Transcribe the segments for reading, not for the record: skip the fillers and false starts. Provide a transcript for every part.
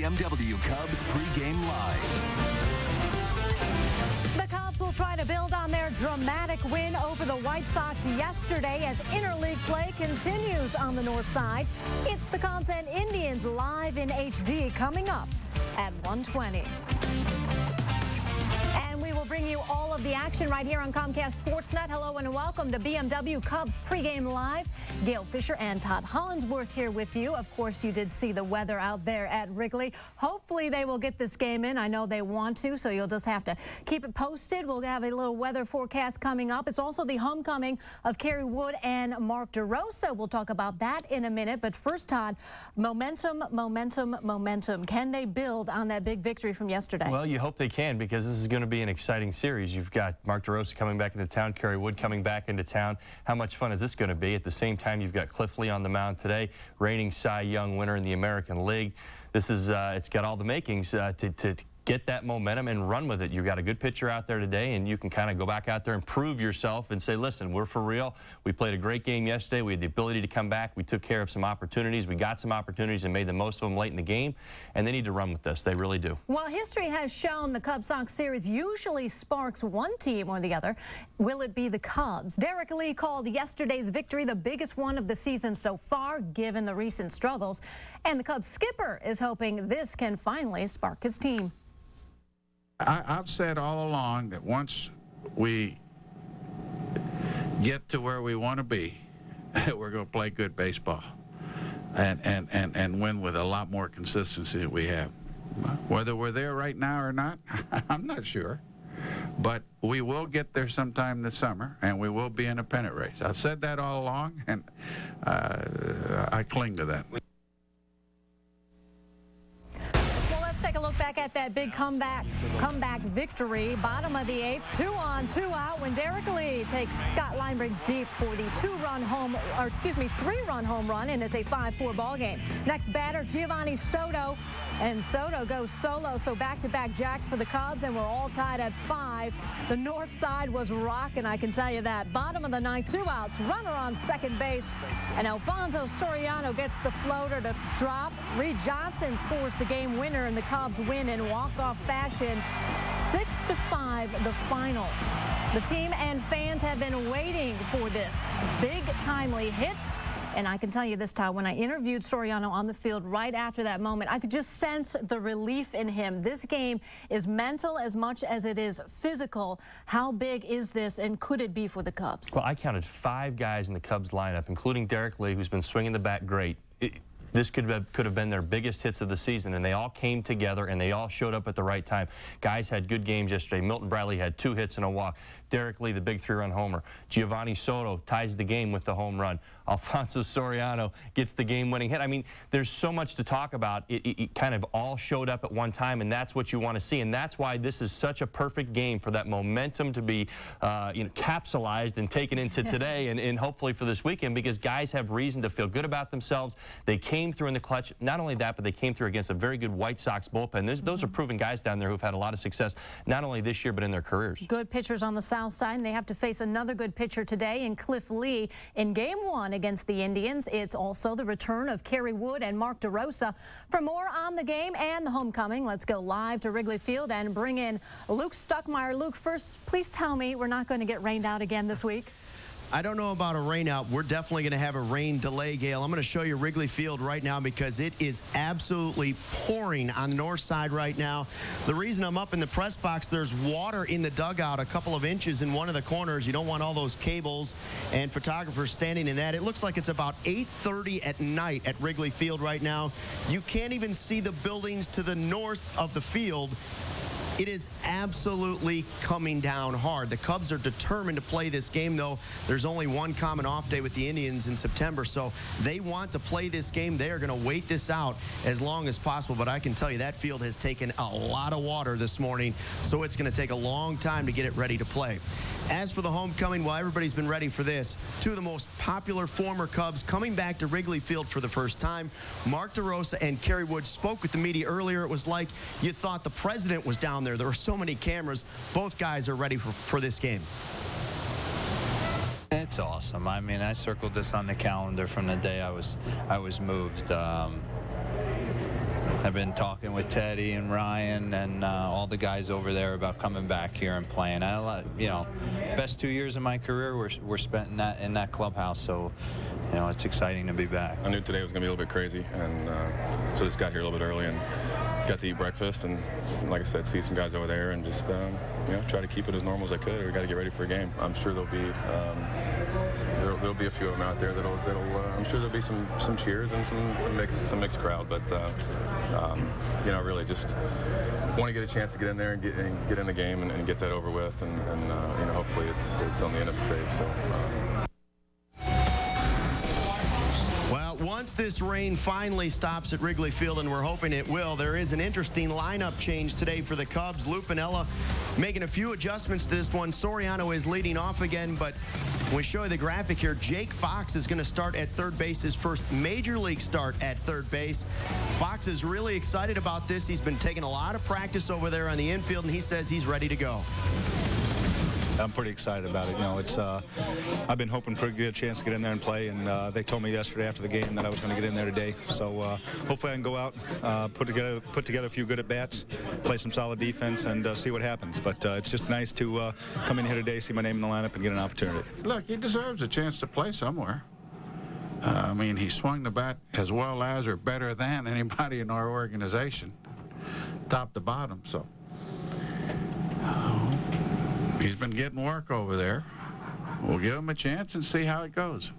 BMW Cubs Pregame Live. The Cubs will try to build on their dramatic win over the White Sox yesterday as interleague play continues on the north side. It's the Cubs and Indians live in HD coming up at 1:20. And we will bring you all of the action right here on Comcast Sportsnet. Hello and welcome to BMW Cubs Pregame Live. Gail Fisher and Todd Hollinsworth here with you. Of course, you did see the weather out there at Wrigley. Hopefully they will get this game in. I know they want to, so you'll just have to keep it posted. We'll have a little weather forecast coming up. It's also the homecoming of Kerry Wood and Mark DeRosa. We'll talk about that in a minute. But first, Todd, momentum. Can they build on that big victory from yesterday? Well, you hope they can, because this is going to be an exciting series. You've got Mark DeRosa coming back into town, Kerry Wood coming back into town. How much fun is this going to be? At the same time, you've got Cliff Lee on the mound today, reigning Cy Young winner in the American League. This is, it's got all the makings to get that momentum and run with it. You've got a good pitcher out there today, and you can kind of go back out there and prove yourself and say, listen, we're for real. We played a great game yesterday. We had the ability to come back. We took care of some opportunities. We got some opportunities and made the most of them late in the game, and they need to run with this. They really do. Well, history has shown the Cubs-Sox series usually sparks one team or the other. Will it be the Cubs? Derrek Lee called yesterday's victory the biggest one of the season so far, given the recent struggles. And the Cubs skipper is hoping this can finally spark his team. I've said all along that once we get to where we want to be, we're going to play good baseball and win with a lot more consistency than we have. Whether we're there right now or not, I'm not sure. But we will get there sometime this summer, and we will be in a pennant race. I've said that all along, and I cling to that. Take a look back at that big comeback victory. Bottom of the eighth, 2 on, 2 out when Derrek Lee takes Scott Lineberg deep for the 3-run home run, and it's a 5-4 ball game. Next batter, Giovanni Soto, and Soto goes solo. So back-to-back jacks for the Cubs, and we're all tied at 5. The north side was rocking, I can tell you that. Bottom of the ninth, 2 outs, runner on second base, and Alfonso Soriano gets the floater to drop. Reed Johnson scores the game winner, and the Cubs win in walk-off fashion, 6-5 the final. The team and fans have been waiting for this big, timely hit. And I can tell you this, Todd, when I interviewed Soriano on the field right after that moment, I could just sense the relief in him. This game is mental as much as it is physical. How big is this, and could it be for the Cubs? Well, I counted 5 guys in the Cubs lineup, including Derrek Lee, who's been swinging the bat great. This could have been their biggest hits of the season, and they all came together, and they all showed up at the right time. Guys had good games yesterday. Milton Bradley had 2 hits and a walk. Derrek Lee, the big 3-run homer. Giovanni Soto ties the game with the home run. Alfonso Soriano gets the game-winning hit. I mean, there's so much to talk about. It kind of all showed up at one time, and that's what you want to see. And that's why this is such a perfect game for that momentum to be capsulized and taken into today and hopefully for this weekend, because guys have reason to feel good about themselves. They came through in the clutch. Not only that, but they came through against a very good White Sox bullpen. Those are proven guys down there who've had a lot of success, not only this year, but in their careers. Good pitchers on the south side, and they have to face another good pitcher today in Cliff Lee in Game 1 against the Indians. It's also the return of Kerry Wood and Mark DeRosa. For more on the game and the homecoming, let's go live to Wrigley Field and bring in Luke Stuckmeyer. Luke, first, please tell me we're not going to get rained out again this week. I don't know about a rain out. We're definitely going to have a rain delay, Gail. I'm going to show you Wrigley Field right now because it is absolutely pouring on the north side right now. The reason I'm up in the press box, there's water in the dugout a couple of inches in one of the corners. You don't want all those cables and photographers standing in that. It looks like it's about 8:30 at night at Wrigley Field right now. You can't even see the buildings to the north of the field. It is absolutely coming down hard. The Cubs are determined to play this game, though. There's only one common off day with the Indians in September, so they want to play this game. They are going to wait this out as long as possible, but I can tell you that field has taken a lot of water this morning, so it's going to take a long time to get it ready to play. As for the homecoming, well, everybody's been ready for this. 2 of the most popular former Cubs coming back to Wrigley Field for the first time. Mark DeRosa and Kerry Wood spoke with the media earlier. It was like you thought the president was down there. There were so many cameras. Both guys are ready for this game. It's awesome. I mean, I circled this on the calendar from the day I was moved. I've been talking with Teddy and Ryan and all the guys over there about coming back here and playing. You know, best 2 years of my career were spent in that clubhouse, so you know, it's exciting to be back. I knew today was going to be a little bit crazy, and so just got here a little bit early and got to eat breakfast, and like I said, see some guys over there, and just you know, try to keep it as normal as I could. We got to get ready for a game. I'm sure there'll be a few of them out there that'll I'm sure there'll be some cheers and some mixed crowd, but you know, really just want to get a chance to get in there and get in the game and get that over with, and you know, hopefully it's on the end of the save. So. Well, once this rain finally stops at Wrigley Field, and we're hoping it will, there is an interesting lineup change today for the Cubs. Lou Piniella making a few adjustments to this one. Soriano is leading off again, but we show you the graphic here. Jake Fox is going to start at third base, his first major league start at third base. Fox is really excited about this. He's been taking a lot of practice over there on the infield, and he says he's ready to go. I'm pretty excited about it. You know, it's I've been hoping for a good chance to get in there and play, and they told me yesterday after the game that I was going to get in there today. So hopefully I can go out, put together a few good at bats, play some solid defense, and see what happens. But it's just nice to come in here today, see my name in the lineup, and get an opportunity. Look, he deserves a chance to play somewhere. I mean, he swung the bat as well as or better than anybody in our organization, top to bottom. So. He's been getting work over there. We'll give him a chance and see how it goes.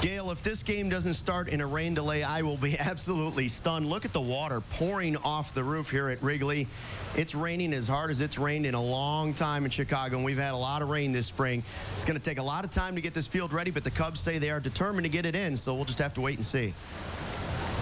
Gail, if this game doesn't start in a rain delay, I will be absolutely stunned. Look at the water pouring off the roof here at Wrigley. It's raining as hard as it's rained in a long time in Chicago, and we've had a lot of rain this spring. It's going to take a lot of time to get this field ready, but the Cubs say they are determined to get it in, so we'll just have to wait and see.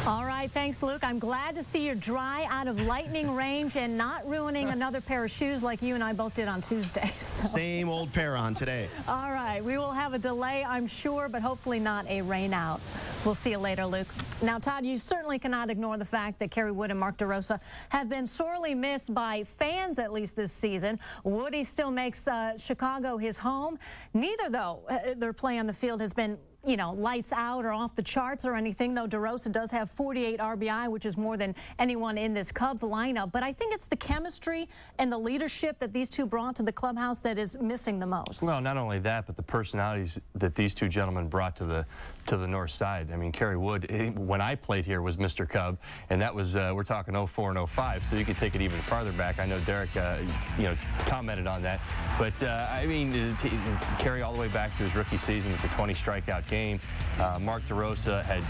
All right, thanks, Luke. I'm glad to see you're dry, out of lightning range, and not ruining another pair of shoes like you and I both did on Tuesday. So. Same old pair on today. All right, we will have a delay, I'm sure, but hopefully not a rain out. We'll see you later, Luke. Now, Todd, you certainly cannot ignore the fact that Kerry Wood and Mark DeRosa have been sorely missed by fans, at least this season. Woody still makes Chicago his home. Neither, though, their play on the field has been, you know, lights out or off the charts or anything, though DeRosa does have 48 RBI, which is more than anyone in this Cubs lineup. But I think it's the chemistry and the leadership that these two brought to the clubhouse that is missing the most. Well, not only that, but the personalities that these two gentlemen brought to the north side. I mean, Kerry Wood, when I played here, was Mr. Cub, and that was, we're talking 04 and 05, so you could take it even farther back. I know Derek, you know, commented on that. But, I mean, Kerry all the way back to his rookie season with the 20 strikeout game. Mark DeRosa had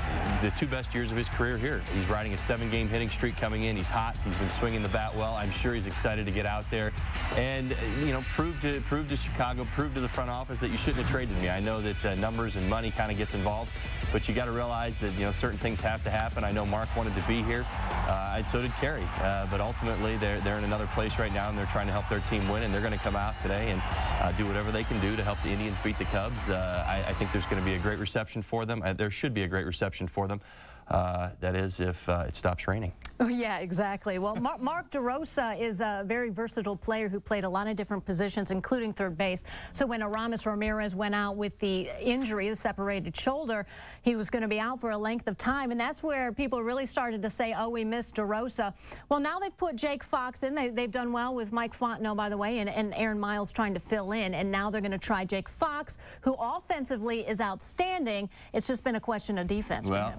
the two best years of his career here. He's riding a 7-game hitting streak coming in. He's hot. He's been swinging the bat well. I'm sure he's excited to get out there and, you know, prove to Chicago, prove to the front office that you shouldn't have traded me. I know that numbers and money kind of gets involved, but you got to realize that, you know, certain things have to happen. I know Mark wanted to be here. So did Kerry. But ultimately, they're in another place right now, and they're trying to help their team win, and they're going to come out today and do whatever they can do to help the Indians beat the Cubs. I think there's going to be a great reception for them. There should be a great reception for them. That is, if it stops raining. Oh, yeah, exactly. Well, Mark DeRosa is a very versatile player who played a lot of different positions, including third base. So when Aramis Ramirez went out with the injury, the separated shoulder, he was going to be out for a length of time. And that's where people really started to say, oh, we missed DeRosa. Well, now they've put Jake Fox in. They've done well with Mike Fontenot, by the way, and Aaron Miles trying to fill in. And now they're going to try Jake Fox, who offensively is outstanding. It's just been a question of defense. Well,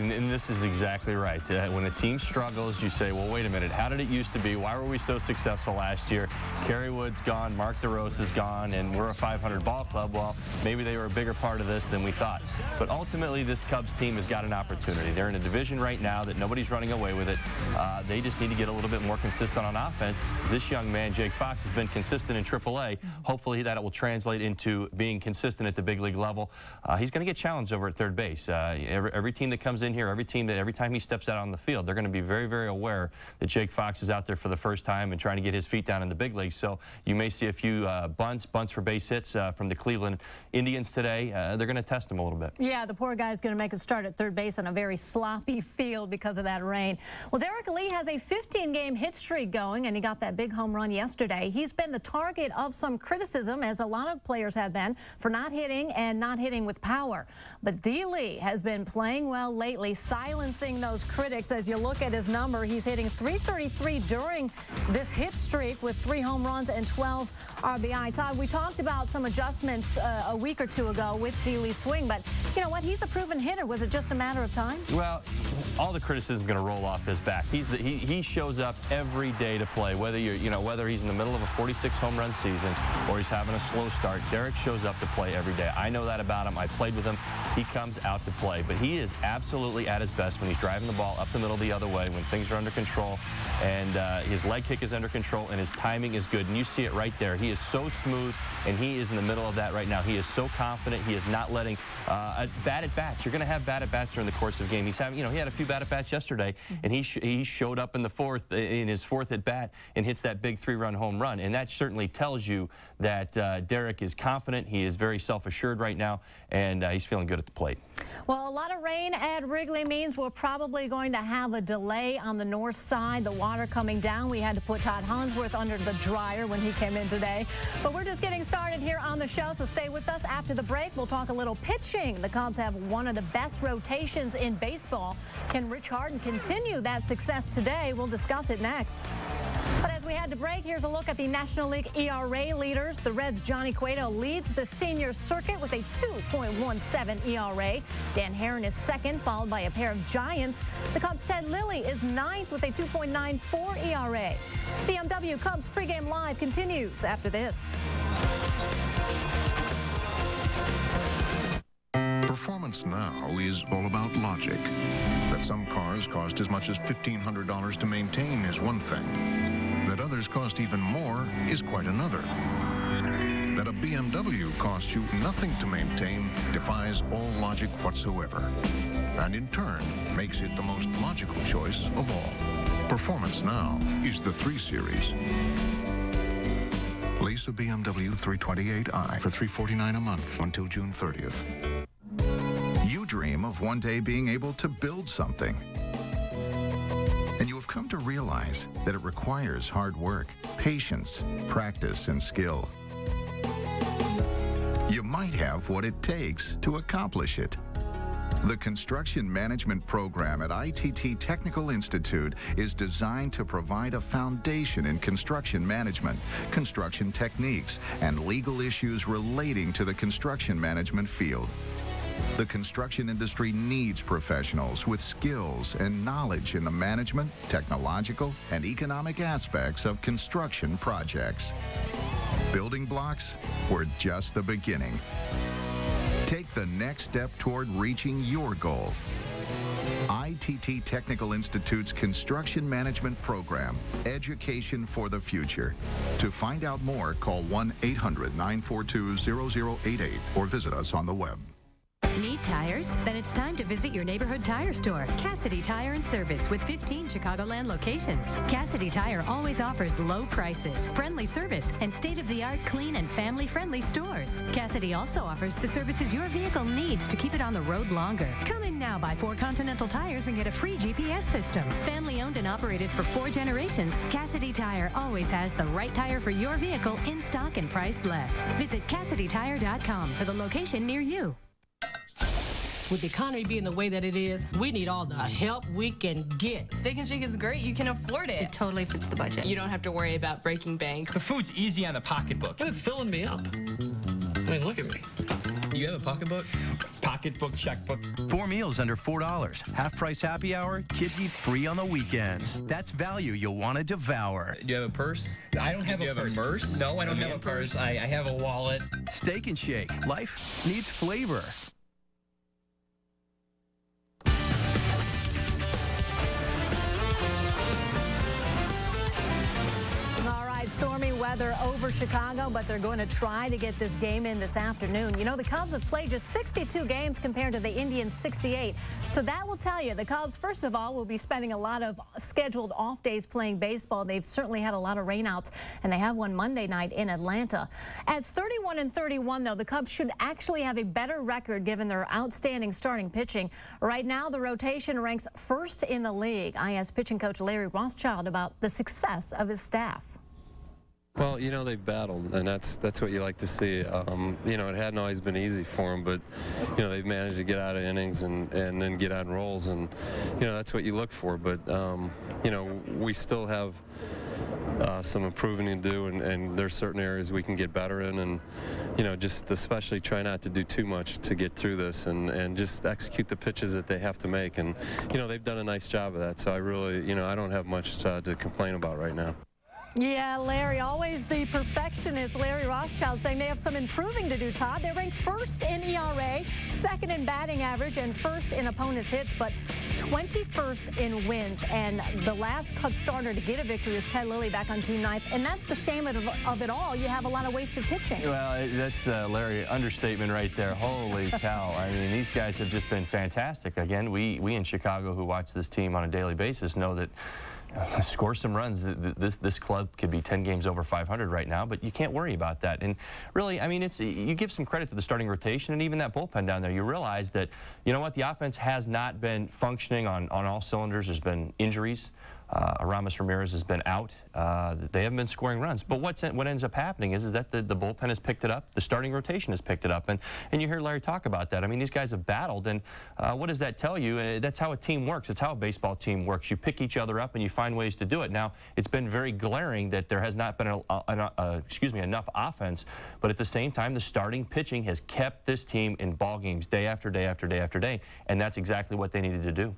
and this is exactly right. When a team struggles, you say, well, wait a minute, how did it used to be? Why were we so successful last year? Kerry Wood's gone, Mark DeRosa's gone, and we're a 500 ball club. Well, maybe they were a bigger part of this than we thought. But ultimately, this Cubs team has got an opportunity. They're in a division right now that nobody's running away with it. They just need to get a little bit more consistent on offense. This young man, Jake Fox, has been consistent in AAA. Hopefully that will translate into being consistent at the big league level. He's going to get challenged over at third base. Every team that comes in here, every time he steps out on the field, they're going to be very, very aware that Jake Fox is out there for the first time and trying to get his feet down in the big leagues. So you may see a few bunts for base hits from the Cleveland Indians today. They're going to test him a little bit. Yeah, the poor guy's going to make a start at third base on a very sloppy field because of that rain. Well, Derrek Lee has a 15-game hit streak going, and he got that big home run yesterday. He's been the target of some criticism, as a lot of players have been, for not hitting and not hitting with power. But D. Lee has been playing well lately. completely silencing those critics. As you look at his number, he's hitting .333 during this hit streak with 3 home runs and 12 RBI. Todd, we talked about some adjustments a week or two ago with Lee's swing, but you know what? He's a proven hitter. Was it just a matter of time? Well, all the criticism is going to roll off his back. He shows up every day to play, whether whether he's in the middle of a 46 home run season or he's having a slow start. Derrek shows up to play every day. I know that about him. I played with him. He comes out to play, but he is absolutely at his best when he's driving the ball up the middle the other way, when things are under control, and his leg kick is under control, and his timing is good, and you see it right there. He is so smooth, and he is in the middle of that right now. He is so confident. He is not letting bad at bats. You're going to have bad at bats during the course of the game. He's having, he had a few bad at bats yesterday, and he showed up in his fourth at bat and hits that big 3-run home run, and that certainly tells you that Derrek is confident. He is very self-assured right now, and he's feeling good at the plate. Well, a lot of rain at Wrigley means we're probably going to have a delay on the north side. The water coming down. We had to put Todd Hansworth under the dryer when he came in today. But we're just getting started here on the show, so stay with us. After the break, we'll talk a little pitching. The Cubs have one of the best rotations in baseball. Can Rich Harden continue that success today? We'll discuss it next. But as we head to break, here's a look at the National League ERA leaders. The Reds' Johnny Cueto leads the senior circuit with a 2.17 ERA. Dan Herron is second, followed by a pair of giants. The Cubs' Ted Lilly is ninth with a 2.94 ERA. BMW Cubs pregame live continues after this. Performance now is all about logic. That some cars cost as much as $1,500 to maintain is one thing. That others cost even more is quite another. That a BMW costs you nothing to maintain defies all logic whatsoever, and in turn makes it the most logical choice of all. Performance now is the 3 Series. Lease a BMW 328i for $349 a month until June 30th. You dream of one day being able to build something. And you have come to realize that it requires hard work, patience, practice, and skill. You might have what it takes to accomplish it. The Construction Management Program at ITT Technical Institute is designed to provide a foundation in construction management, construction techniques, and legal issues relating to the construction management field. The construction industry needs professionals with skills and knowledge in the management, technological, and economic aspects of construction projects. Building blocks were just the beginning. Take the next step toward reaching your goal. ITT Technical Institute's Construction Management Program, Education for the Future. To find out more, call 1-800-942-0088 or visit us on the web. Need tires? Then it's time to visit your neighborhood tire store. Cassidy Tire and Service with 15 Chicagoland locations. Cassidy Tire always offers low prices, friendly service, and state-of-the-art clean and family-friendly stores. Cassidy also offers the services your vehicle needs to keep it on the road longer. Come in now, buy 4 Continental tires and get a free GPS system. Family owned and operated for 4 generations, Cassidy Tire always has the right tire for your vehicle in stock and priced less. Visit CassidyTire.com for the location near you. With the economy being the way that it is, we need all the help we can get. Steak and Shake is great. You can afford it. It totally fits the budget. You don't have to worry about breaking bank. The food's easy on the pocketbook. But it's filling me up. I mean, look at me. You have a pocketbook? Pocketbook, checkbook. 4 meals under $4. Half-price happy hour. Kids eat free on the weekends. That's value you'll want to devour. Do you have a purse? I don't have a purse. Do you have a purse? No, I don't have a purse. I have a wallet. Steak and Shake. Life needs flavor. Stormy weather over Chicago, but they're going to try to get this game in this afternoon. You know, the Cubs have played just 62 games compared to the Indians' 68. So that will tell you the Cubs, first of all, will be spending a lot of scheduled off days playing baseball. They've certainly had a lot of rainouts, and they have one Monday night in Atlanta. At 31-31, though, the Cubs should actually have a better record given their outstanding starting pitching. Right now, the rotation ranks first in the league. I asked pitching coach Larry Rothschild about the success of his staff. Well, you know, they've battled, and that's what you like to see. You know, it hadn't always been easy for them, but, you know, they've managed to get out of innings and then get on rolls, and, you know, that's what you look for. But, you know, we still have some improving to do, and there's certain areas we can get better in, and, you know, just especially try not to do too much to get through this and just execute the pitches that they have to make. And, you know, they've done a nice job of that, so I really, you know, I don't have much to complain about right now. Yeah, Larry, always the perfectionist, Larry Rothschild, saying they have some improving to do, Todd. They're ranked first in ERA, second in batting average, and first in opponents' hits, but 21st in wins. And the last Cubs starter to get a victory is Ted Lilly back on June 9th. And that's the shame of it all. You have a lot of wasted pitching. Well, that's, Larry, understatement right there. Holy cow. I mean, these guys have just been fantastic. Again, we in Chicago who watch this team on a daily basis know that score some runs. This club could be 10 games over 500 right now, but you can't worry about that. And really, I mean, you give some credit to the starting rotation and even that bullpen down there. You realize that, you know what, the offense has not been functioning on all cylinders. There's been injuries. Aramis Ramirez has been out. They haven't been scoring runs. But what ends up happening is that the bullpen has picked it up. The starting rotation has picked it up. And you hear Larry talk about that. I mean, these guys have battled. And what does that tell you? That's how a team works. It's how a baseball team works. You pick each other up and you find ways to do it. Now, it's been very glaring that there has not been enough offense. But at the same time, the starting pitching has kept this team in ball games day after day after day after day. And that's exactly what they needed to do.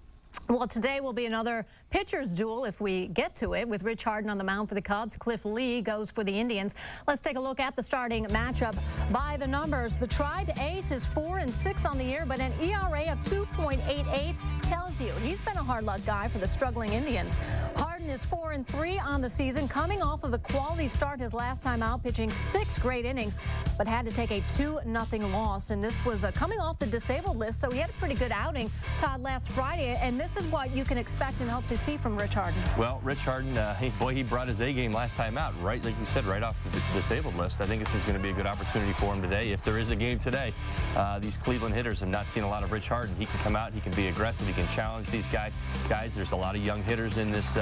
Well, today will be another pitcher's duel if we get to it, with Rich Harden on the mound for the Cubs. Cliff Lee goes for the Indians. Let's take a look at the starting matchup by the numbers. The Tribe ace is 4-6 on the year, but an ERA of 2.88 tells you he's been a hard luck guy for the struggling Indians. Harden is 4-3 on the season, coming off of a quality start his last time out, pitching 6 great innings, but had to take a 2-0 loss. And this was coming off the disabled list, so he had a pretty good outing, Todd, last Friday. And this is what you can expect and hope to see from Rich Harden. Well, Rich Harden, he brought his A game last time out, right? Like you said, right off the disabled list. I think this is going to be a good opportunity for him today. If there is a game today, these Cleveland hitters have not seen a lot of Rich Harden. He can come out, he can be aggressive, he can challenge these guys. There's a lot of young hitters in this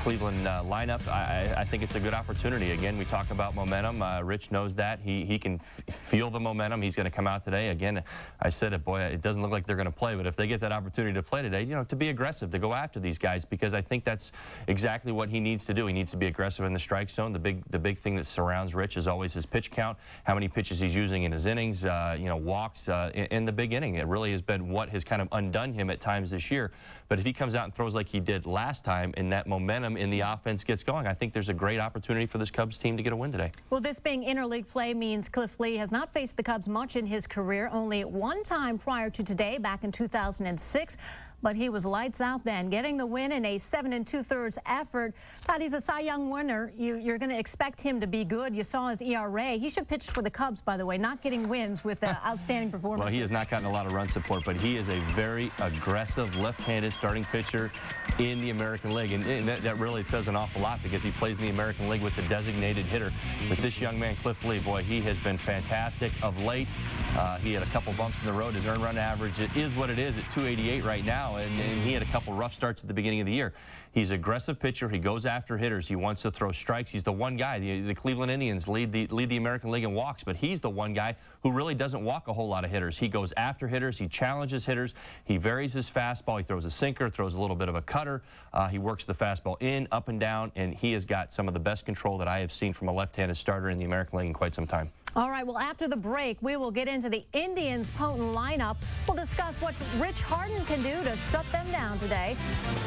Cleveland lineup. I think it's a good opportunity. Again, we talk about momentum. Rich knows that. He can feel the momentum. He's going to come out today. Again, I said it, boy, it doesn't look like they're going to play, but if they get that opportunity to play today, you know, to be aggressive, to go after these guys, because I think that's exactly what he needs to do. He needs to be aggressive in the strike zone. The big thing that surrounds Rich is always his pitch count, how many pitches he's using in his innings, you know, walks in the big inning. It really has been what has kind of undone him at times this year. But if he comes out and throws like he did last time and that momentum in the offense gets going, I think there's a great opportunity for this Cubs team to get a win today. Well, this being interleague play means Cliff Lee has not faced the Cubs much in his career, only one time prior to today, back in 2006. But he was lights out then, getting the win in a 7 2/3 effort. Todd, he's a Cy Young winner. You're going to expect him to be good. You saw his ERA. He should pitch for the Cubs, by the way, not getting wins with outstanding performances. Well, he has not gotten a lot of run support, but he is a very aggressive left-handed starting pitcher in the American League. And that really says an awful lot, because he plays in the American League with the designated hitter. But this young man, Cliff Lee, boy, he has been fantastic of late. He had a couple bumps in the road. His earned run average, it is what it is at 288 right now. And he had a couple rough starts at the beginning of the year. He's an aggressive pitcher. He goes after hitters. He wants to throw strikes. He's the one guy. The Cleveland Indians lead the American League in walks, but he's the one guy who really doesn't walk a whole lot of hitters. He goes after hitters. He challenges hitters. He varies his fastball. He throws a sinker, throws a little bit of a cutter. He works the fastball in, up and down, and he has got some of the best control that I have seen from a left-handed starter in the American League in quite some time. All right, well, after the break, we will get into the Indians' potent lineup. We'll discuss what Rich Harden can do to shut them down today.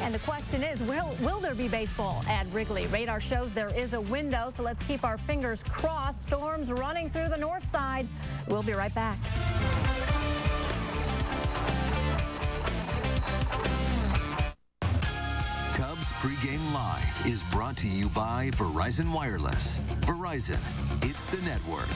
And the question is, will there be baseball at Wrigley? Radar shows there is a window, so let's keep our fingers crossed. Storms running through the north side. We'll be right back. Cubs Pregame Live is brought to you by Verizon Wireless. Verizon, it's the network.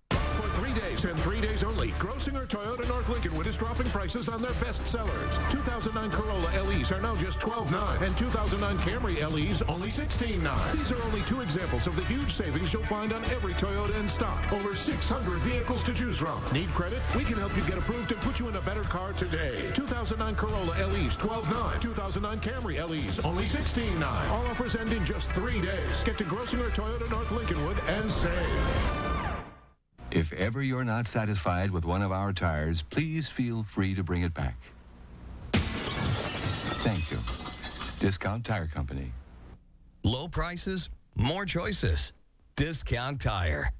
For 3 days, days and 3 days only. Grossinger Toyota North Lincolnwood is dropping prices on their best sellers. 2009 Corolla LEs are now just $12,900 and 2009 Camry LEs only $16,900. These are only two examples of the huge savings you'll find on every Toyota in stock. Over 600 vehicles to choose from. Need credit? We can help you get approved and put you in a better car today. 2009 Corolla LEs $12,900. 2009 Camry LEs only $16,900. All offers end in just 3 days. Get to Grossinger Toyota North Lincolnwood and save. If ever you're not satisfied with one of our tires, please feel free to bring it back. Thank you. Discount Tire Company. Low prices, more choices. Discount Tire.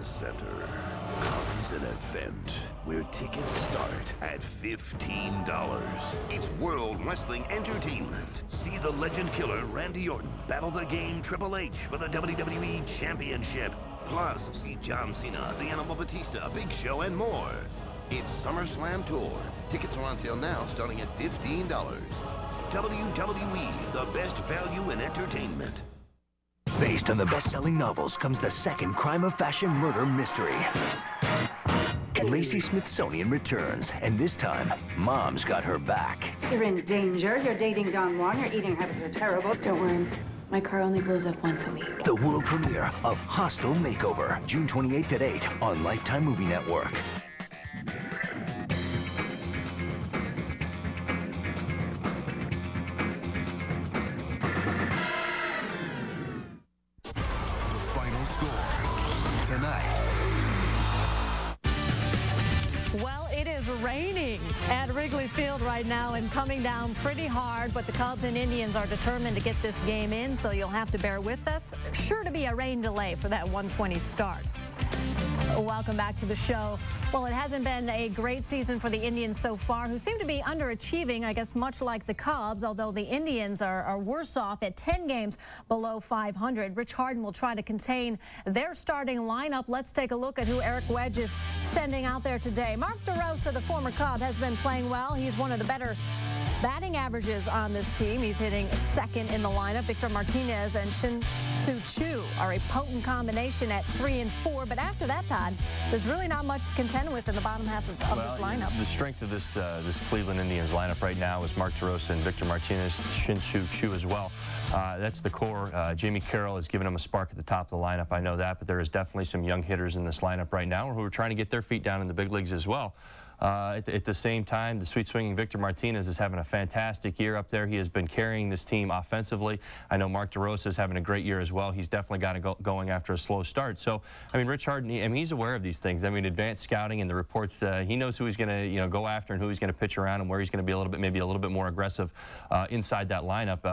Center comes an event where tickets start at $15. It's World Wrestling Entertainment. See the legend killer Randy Orton battle the game Triple H for the WWE Championship. Plus, see John Cena, the Animal Batista, Big Show, and more. It's SummerSlam Tour. Tickets are on sale now starting at $15. WWE, the best value in entertainment. Based on the best-selling novels comes the second crime of fashion murder mystery. Lacey Smithsonian returns, and this time, Mom's got her back. You're in danger. You're dating Don Juan. Your eating habits are terrible. Don't worry. My car only blows up once a week. The world premiere of Hostile Makeover, June 28th at 8 on Lifetime Movie Network. Raining at Wrigley Field right now and coming down pretty hard, but the Cubs and Indians are determined to get this game in, so you'll have to bear with us. Sure to be a rain delay for that 1:20 start. Welcome back to the show. Well, it hasn't been a great season for the Indians so far, who seem to be underachieving, I guess, much like the Cubs, although the Indians are worse off at 10 games below 500. Rich Harden will try to contain their starting lineup. Let's take a look at who Eric Wedge is sending out there today. Mark DeRosa, the former Cub, has been playing well. He's one of the better batting averages on this team. He's hitting second in the lineup. Victor Martinez and Shin-Soo Choo are a potent combination at 3 and 4. But after that, Todd, there's really not much to contend with in the bottom half of this lineup. The strength of this Cleveland Indians lineup right now is Mark DeRosa and Victor Martinez, Shin-Soo Choo as well. That's the core. Jamie Carroll has given them a spark at the top of the lineup. I know that, but there is definitely some young hitters in this lineup right now who are trying to get their feet down in the big leagues as well. At the same time, the sweet swinging Victor Martinez is having a fantastic year up there. He has been carrying this team offensively. I know Mark DeRosa is having a great year as well. He's definitely got it going after a slow start. So, I mean, Rich Harden, he's aware of these things. I mean, advanced scouting and the reports, he knows who he's going to, go after and who he's going to pitch around and where he's going to be maybe a little bit more aggressive inside that lineup.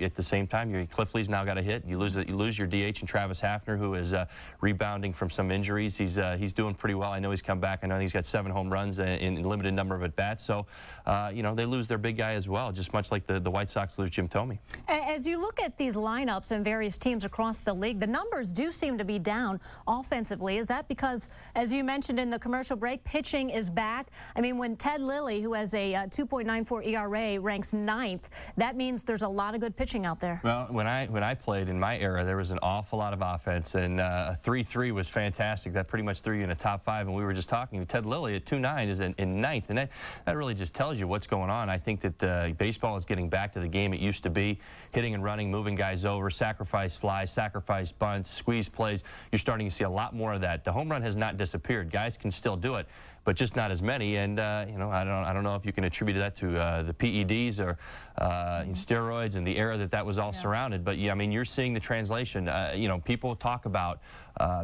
At the same time, Cliff Lee's now got a hit. You lose your DH and Travis Hafner, who is rebounding from some injuries. He's doing pretty well. I know he's come back. I know he's got 7 home runs in limited number of at-bats. So, they lose their big guy as well, just much like the White Sox lose Jim Thome. As you look at these lineups and various teams across the league, the numbers do seem to be down offensively. Is that because, as you mentioned in the commercial break, pitching is back? I mean, when Ted Lilly, who has a 2.94 ERA, ranks 9th, that means there's a lot of good pitching out there. Well, when I played in my era, there was an awful lot of offense, and a 3.3 was fantastic. That pretty much threw you in a top 5, and we were just talking. Ted Lilly at 2.9 is in 9th, and that really just tells you what's going on. I think that baseball is getting back to the game it used to be, hitting and running, moving guys over, sacrifice flies, sacrifice bunts, squeeze plays. You're starting to see a lot more of that. The home run has not disappeared. Guys can still do it. but just not as many. And you know, I don't know if you can attribute that to the PEDs or steroids and the era that was all surrounded. But yeah, I mean, you're seeing the translation. You know, people talk about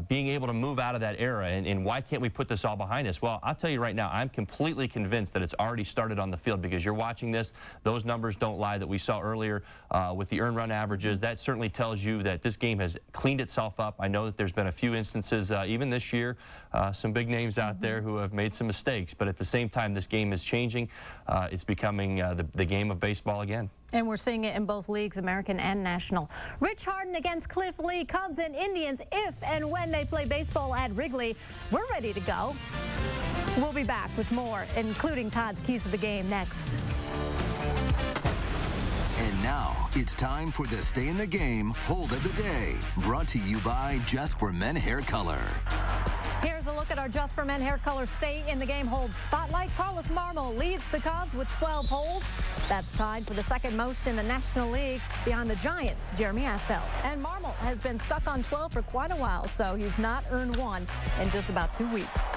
being able to move out of that era, and why can't we put this all behind us? Well, I'll tell you right now, I'm completely convinced that it's already started on the field, because you're watching this. Those numbers don't lie that we saw earlier with the earned run averages. That certainly tells you that this game has cleaned itself up. I know that there's been a few instances, even this year, some big names out there who have made some mistakes, but at the same time, this game is changing. It's becoming the game of baseball again. And we're seeing it in both leagues, American and national. Rich Harden against Cliff Lee. Cubs and Indians, if and when they play baseball at Wrigley. We're ready to go. We'll be back with more, including Todd's keys to the game next. And now it's time for the Stay in the Game Hold of the Day, brought to you by Just for Men Hair Color. Here's a look at our Just for Men Hair Color Stay in the Game Hold spotlight. Carlos Marmol leads the Cubs with 12 holds. That's tied for the second most in the National League behind the Giants' Jeremy Affeldt. And Marmol has been stuck on 12 for quite a while, so he's not earned one in just about 2 weeks.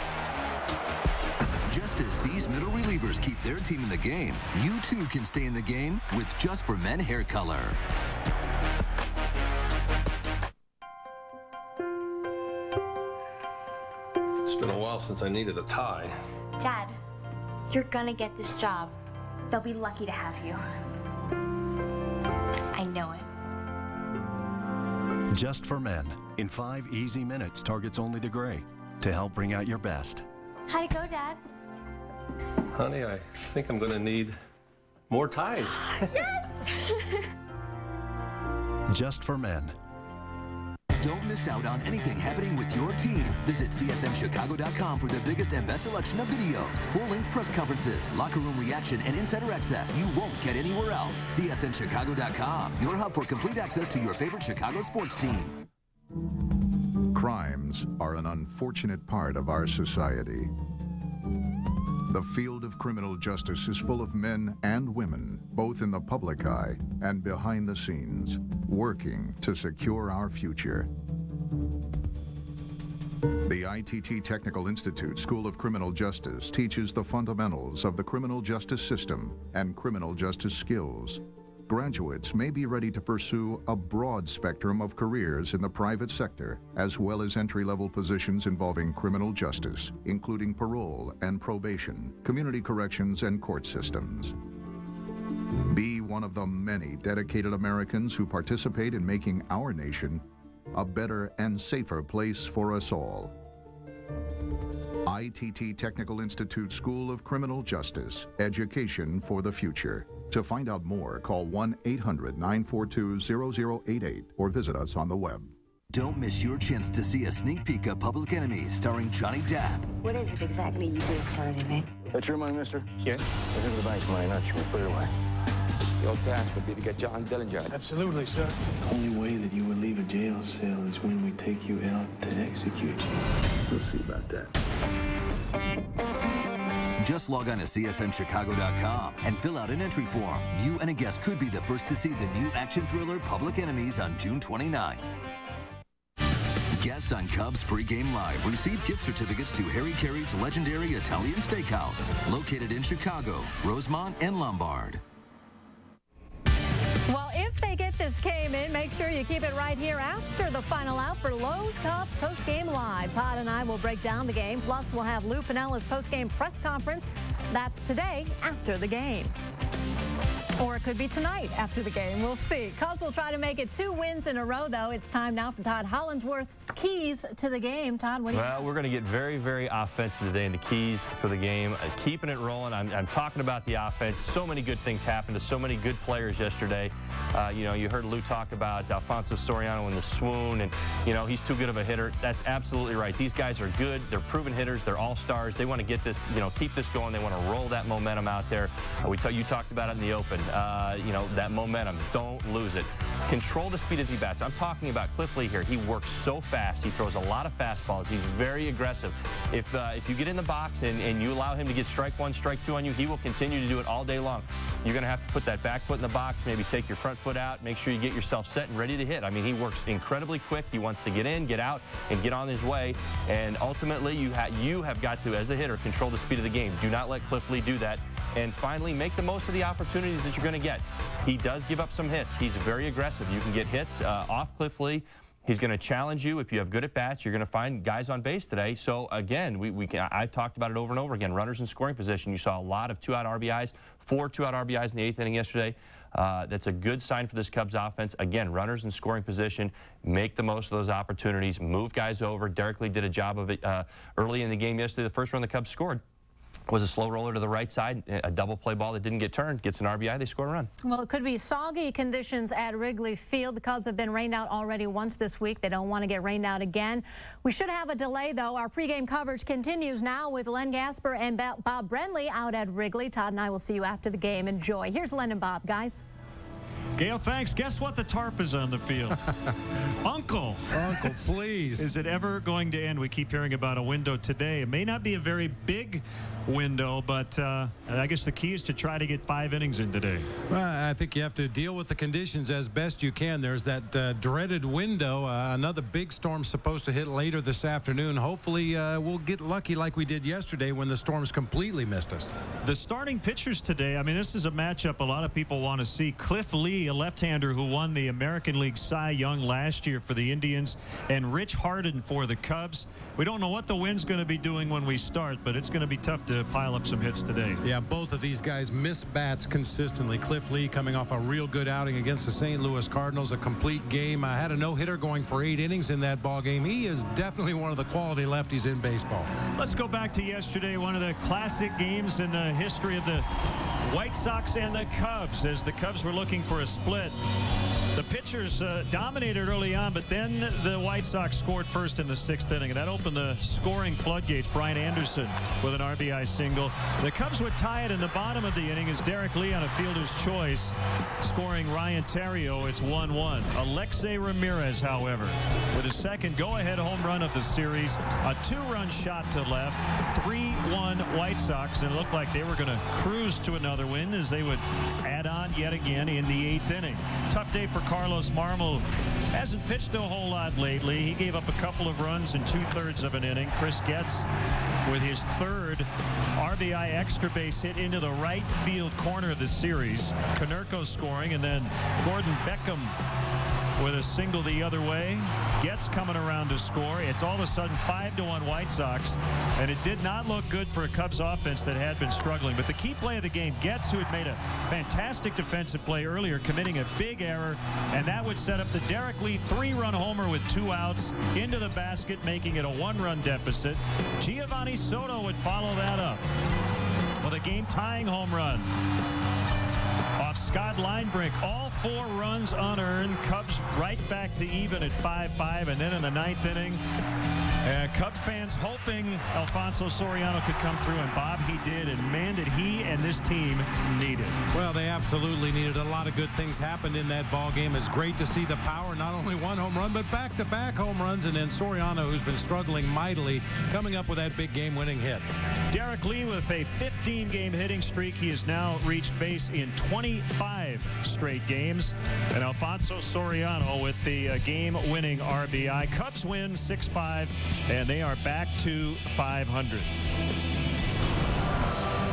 Just as these middle relievers keep their team in the game, you too can stay in the game with Just for Men Hair Color. It's been a while since I needed a tie. Dad, you're gonna get this job. They'll be lucky to have you. I know it. Just for Men. In 5 easy minutes, targets only the gray to help bring out your best. How'd it go, Dad? Honey, I think I'm gonna need more ties. Yes! Just for Men. Don't miss out on anything happening with your team. Visit CSNChicago.com for the biggest and best selection of videos, full-length press conferences, locker room reaction, and insider access you won't get anywhere else. CSNChicago.com, your hub for complete access to your favorite Chicago sports team. Crimes are an unfortunate part of our society. The field of criminal justice is full of men and women, both in the public eye and behind the scenes, working to secure our future. The ITT Technical Institute School of Criminal Justice teaches the fundamentals of the criminal justice system and criminal justice skills. Graduates may be ready to pursue a broad spectrum of careers in the private sector, as well as entry-level positions involving criminal justice, including parole and probation, community corrections, and court systems. Be one of the many dedicated Americans who participate in making our nation a better and safer place for us all. ITT Technical Institute School of Criminal Justice, education for the future. To find out more, call 1-800-942-0088 or visit us on the web. Don't miss your chance to see a sneak peek of Public Enemies starring Johnny Depp. What is it exactly you do for a living? That's your money, mister? Yes. Well, here's the bank's money, not yours. Put it away. Your task would be to get John Dillinger. Absolutely, sir. The only way that you will leave a jail cell is when we take you out to execute you. We'll see about that. Just log on to CSNChicago.com and fill out an entry form. You and a guest could be the first to see the new action thriller Public Enemies on June 29th. Guests on Cubs Pregame Live receive gift certificates to Harry Carey's legendary Italian Steakhouse, located in Chicago, Rosemont, and Lombard. Well, if they get this game in, make sure you keep it right here after the final out for Lowe's Cubs Postgame Live. Todd and I will break down the game. Plus, we'll have Lou Pinella's postgame press conference. That's today after the game. Or it could be tonight after the game. We'll see. Cubs will try to make it 2 wins in a row, though. It's time now for Todd Hollandsworth's keys to the game. Todd, what do you Well, we're going to get very, very offensive today in the keys for the game. Keeping it rolling. I'm talking about the offense. So many good things happened to so many good players yesterday. You know, you heard Lou talk about Alfonso Soriano in the swoon, and, you know, he's too good of a hitter. That's absolutely right. These guys are good. They're proven hitters. They're all-stars. They want to get this, you know, keep this going. They want to roll that momentum out there. You talked about it in the open. You know, that momentum, don't lose it. Control the speed of the bats. I'm talking about Cliff Lee here. He works so fast. He throws a lot of fastballs. He's very aggressive. If you get in the box and you allow him to get strike one, strike two on you, he will continue to do it all day long. You're going to have to put that back foot in the box, maybe take your front foot out, make sure you get yourself set and ready to hit. I mean, he works incredibly quick. He wants to get in, get out, and get on his way. And ultimately, you have got to, as a hitter, control the speed of the game. Do not let Cliff Lee do that. And finally, make the most of the opportunities that you're going to get. He does give up some hits. He's very aggressive. You can get hits off Cliff Lee. He's going to challenge you. If you have good at-bats, you're going to find guys on base today. So, again, I've talked about it over and over again. Runners in scoring position. You saw a lot of two-out RBIs, 4 two-out RBIs in the 8th inning yesterday. That's a good sign for this Cubs offense. Again, runners in scoring position. Make the most of those opportunities. Move guys over. Derrek Lee did a job of it early in the game yesterday. The first run the Cubs scored was a slow roller to the right side, a double play ball that didn't get turned, gets an RBI, they score a run. Well, it could be soggy conditions at Wrigley Field. The Cubs have been rained out already once this week. They don't want to get rained out again. We should have a delay, though. Our pregame coverage continues now with Len Gasper and Bob Brenly out at Wrigley. Todd and I will see you after the game. Enjoy. Here's Len and Bob, guys. Gail, thanks. Guess what the tarp is on the field? Uncle, please. Is it ever going to end? We keep hearing about a window today. It may not be a very big window, but I guess the key is to try to get 5 innings in today. Well, I think you have to deal with the conditions as best you can. There's that dreaded window. Another big storm supposed to hit later this afternoon. Hopefully we'll get lucky like we did yesterday when the storms completely missed us. The starting pitchers today, I mean, this is a matchup a lot of people want to see. Cliff Lee, a left-hander who won the American League Cy Young last year for the Indians, and Rich Harden for the Cubs. We don't know what the wind's going to be doing when we start, but it's going to be tough to pile up some hits today. Yeah, both of these guys miss bats consistently. Cliff Lee coming off a real good outing against the St. Louis Cardinals, a complete game. Had a no-hitter going for 8 innings in that ball game. He is definitely one of the quality lefties in baseball. Let's go back to yesterday, one of the classic games in the history of the White Sox and the Cubs, as the Cubs were looking for a split. The pitchers dominated early on, but then the White Sox scored first in the 6th inning, and that opened the scoring floodgates. Brian Anderson with an RBI single. The Cubs would tie it in the bottom of the inning as Derrek Lee on a fielder's choice, scoring Ryan Theriot. It's 1-1. Alexei Ramirez, however, with a second go-ahead home run of the series, a 2-run shot to left, 3-1 White Sox, and it looked like they were going to cruise to another win as they would add on yet again in the 8th inning. Tough day for Carlos Marmol. Hasn't pitched a whole lot lately. He gave up a couple of runs in 2/3 of an inning. Chris Getz with his 3rd RBI extra base hit into the right field corner of the series. Konerko scoring, and then Gordon Beckham with a single the other way. Getz coming around to score. It's all of a sudden 5-1 White Sox, and it did not look good for a Cubs offense that had been struggling. But the key play of the game, Getz, who had made a fantastic defensive play earlier, committing a big error, and that would set up the Derrek Lee 3-run homer with 2 outs into the basket, making it a 1-run deficit. Giovanni Soto would follow that up with a game-tying home run off Scott Linebrink. All 4 runs unearned. Cubs right back to even at 5-5, and then in the 9th inning, Cubs fans hoping Alfonso Soriano could come through, and Bob, he did, and man, did he and this team need it. Well, they absolutely needed. A lot of good things happened in that ball game. It's great to see the power, not only 1 home run, but back-to-back home runs, and then Soriano, who's been struggling mightily, coming up with that big game-winning hit. Derrek Lee with a 15-game hitting streak. He has now reached base in 25 straight games, and Alfonso Soriano with the game-winning RBI. Cubs win 6-5. And they are back to 500.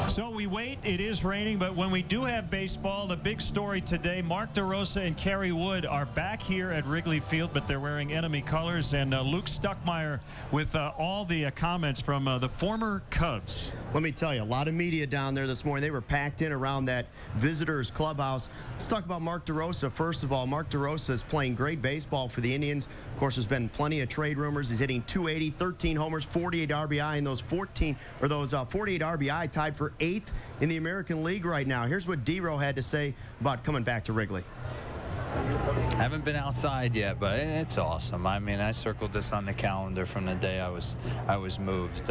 So we wait. It is raining, but when we do have baseball, the big story today, Mark DeRosa and Kerry Wood are back here at Wrigley Field, but they're wearing enemy colors. And Luke Stuckmeyer with all the comments from the former Cubs. Let me tell you, a lot of media down there this morning. They were packed in around that visitors clubhouse. Let's talk about Mark DeRosa. First of all, Mark DeRosa is playing great baseball for the Indians. Of course, there's been plenty of trade rumors. He's hitting .280, 13 homers, 48 RBI, and those 48 RBI tied for 8th in the American League right now. Here's what D-Row had to say about coming back to Wrigley. Haven't been outside yet, but it's awesome. I mean, I circled this on the calendar from the day I was moved.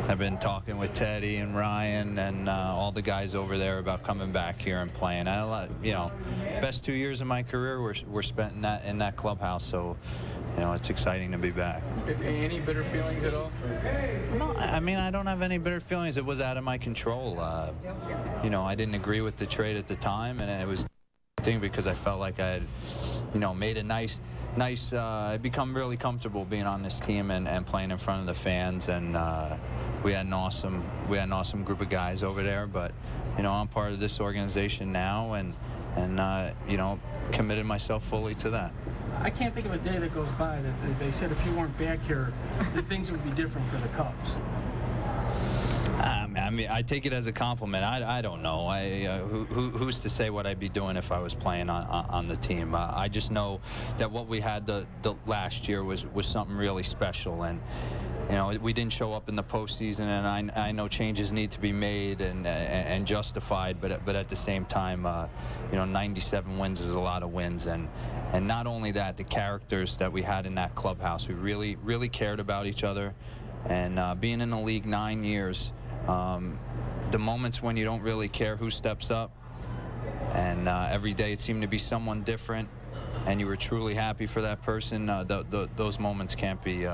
I've been talking with Teddy and Ryan and all the guys over there about coming back here and playing. Best 2 years of my career were spent in that clubhouse, so it's exciting to be back. Any bitter feelings at all? No, I don't have any bitter feelings. It was out of my control. I didn't agree with the trade at the time, and it was because I felt like I had, made a nice. I'd become really comfortable being on this team and playing in front of the fans, and we had an awesome group of guys over there. But I'm part of this organization now, and committed myself fully to that. I can't think of a day that goes by that they said if you weren't back here, that things would be different for the Cubs. I take it as a compliment. I don't know. Who's to say what I'd be doing if I was playing on the team? I just know that what we had the last year was something really special, and we didn't show up in the postseason, and I know changes need to be made and justified, but at the same time, 97 wins is a lot of wins, and not only that, the characters that we had in that clubhouse, we really cared about each other, and being in the league 9 years. The moments when you don't really care who steps up, and every day it seemed to be someone different, and you were truly happy for that person, those moments can't be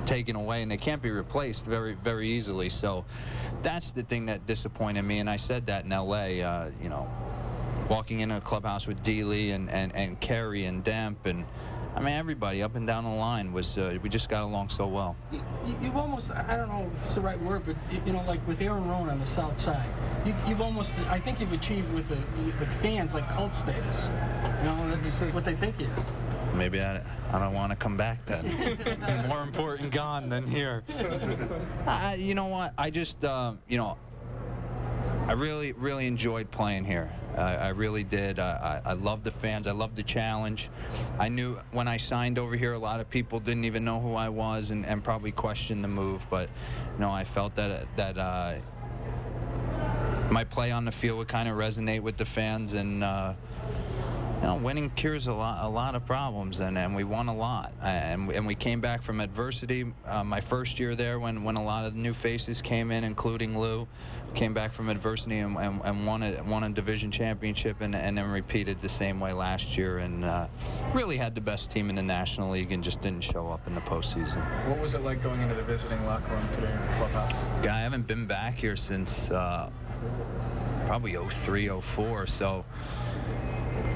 taken away, and they can't be replaced very, very easily. So that's the thing that disappointed me, and I said that in L.A., walking in a clubhouse with D. Lee and Kerry and Demp, and everybody up and down the line was, we just got along so well. You've almost, I don't know if it's the right word, but, like with Aaron Rowan on the south side, you've almost, I think you've achieved with the fans, like cult status. That's what they think you. Maybe I don't want to come back then. More important gone than here. You know what? I just, I really enjoyed playing here. I really did. I loved the fans. I loved the challenge. I knew when I signed over here, a lot of people didn't even know who I was and probably questioned the move. But, I felt that my play on the field would kind of resonate with the fans, and winning cures a lot of problems, and we won a lot, and we came back from adversity. My first year there, when a lot of the new faces came in, including Lou, came back from adversity and won a division championship, and then repeated the same way last year, and really had the best team in the National League and just didn't show up in the postseason. What was it like going into the visiting locker room today in the clubhouse? I haven't been back here since probably 03, 04, so.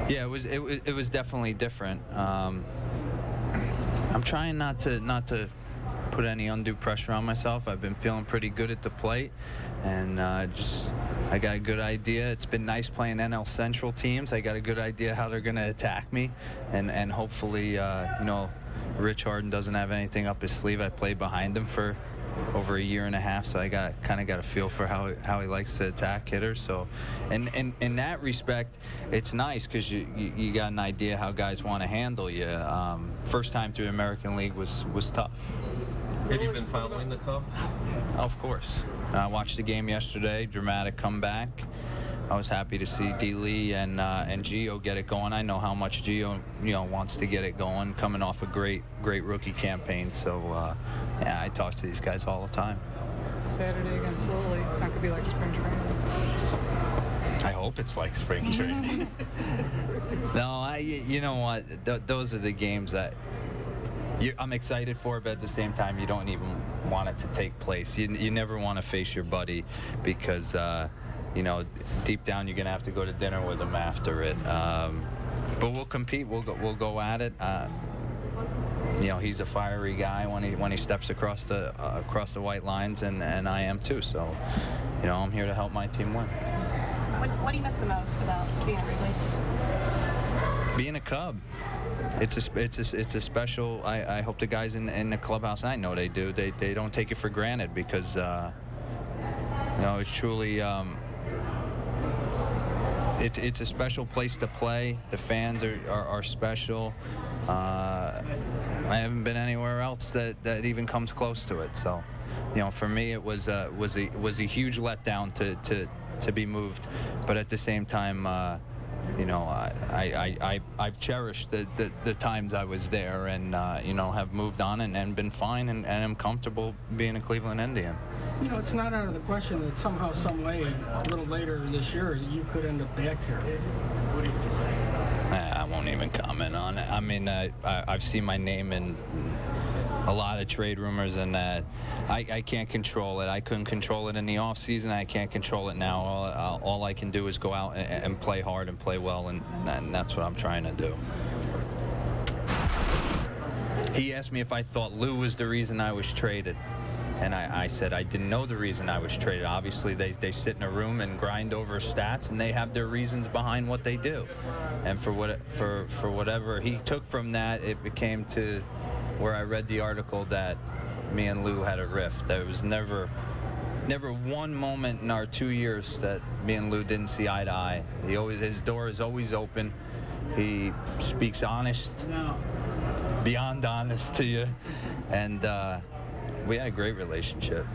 Yeah, it was definitely different. I'm trying not to put any undue pressure on myself. I've been feeling pretty good at the plate, and I got a good idea. It's been nice playing NL Central teams. I got a good idea how they're going to attack me, and hopefully, Rich Harden doesn't have anything up his sleeve. I played behind him for over a year and a half, so I kind of got a feel for how he likes to attack hitters. So, and in that respect, it's nice because you got an idea how guys want to handle you. First time through the American League was tough. Have you been following the Cubs? Of course. I watched the game yesterday. Dramatic comeback. I was happy to see D. Lee and Gio get it going. I know how much Gio wants to get it going, coming off a great rookie campaign. So I talk to these guys all the time. Saturday against Lily. It's not gonna be like spring training. I hope it's like spring training. No, you know what? Those are the games that I'm excited for, but at the same time, you don't even want it to take place. You never want to face your buddy because. Deep down, you're gonna have to go to dinner with him after it. But we'll compete. We'll go at it. He's a fiery guy when he steps across the white lines, and I am too. So, I'm here to help my team win. What do you miss the most about being at Wrigley? Being a Cub. It's a special. I hope the guys in the clubhouse, and I know they do. They don't take it for granted because it's truly. It's a special place to play. The fans are special. I haven't been anywhere else that even comes close to it. So, for me, it was a huge letdown to be moved. But at the same time, you know, I've cherished the times I was there, and you know, have moved on and been fine, and am comfortable being a Cleveland Indian. You know, it's not out of the question that somehow, some way, a little later this year, you could end up back here. What do you think? I won't even comment on it. I mean, I've seen my name in a lot of trade rumors, and I can't control it. I couldn't control it in the off season. I can't control it now. All I can do is go out and play hard and play well, and that's what I'm trying to do. He asked me if I thought Lou was the reason I was traded. And I said I didn't know the reason I was traded. Obviously, they sit in a room and grind over stats, and they have their reasons behind what they do. And for whatever he took from that, it became to where I read the article that me and Lou had a rift. There was never one moment in our 2 years that me and Lou didn't see eye to eye. His door is always open. He speaks honest, beyond honest to you, and we had a great relationship.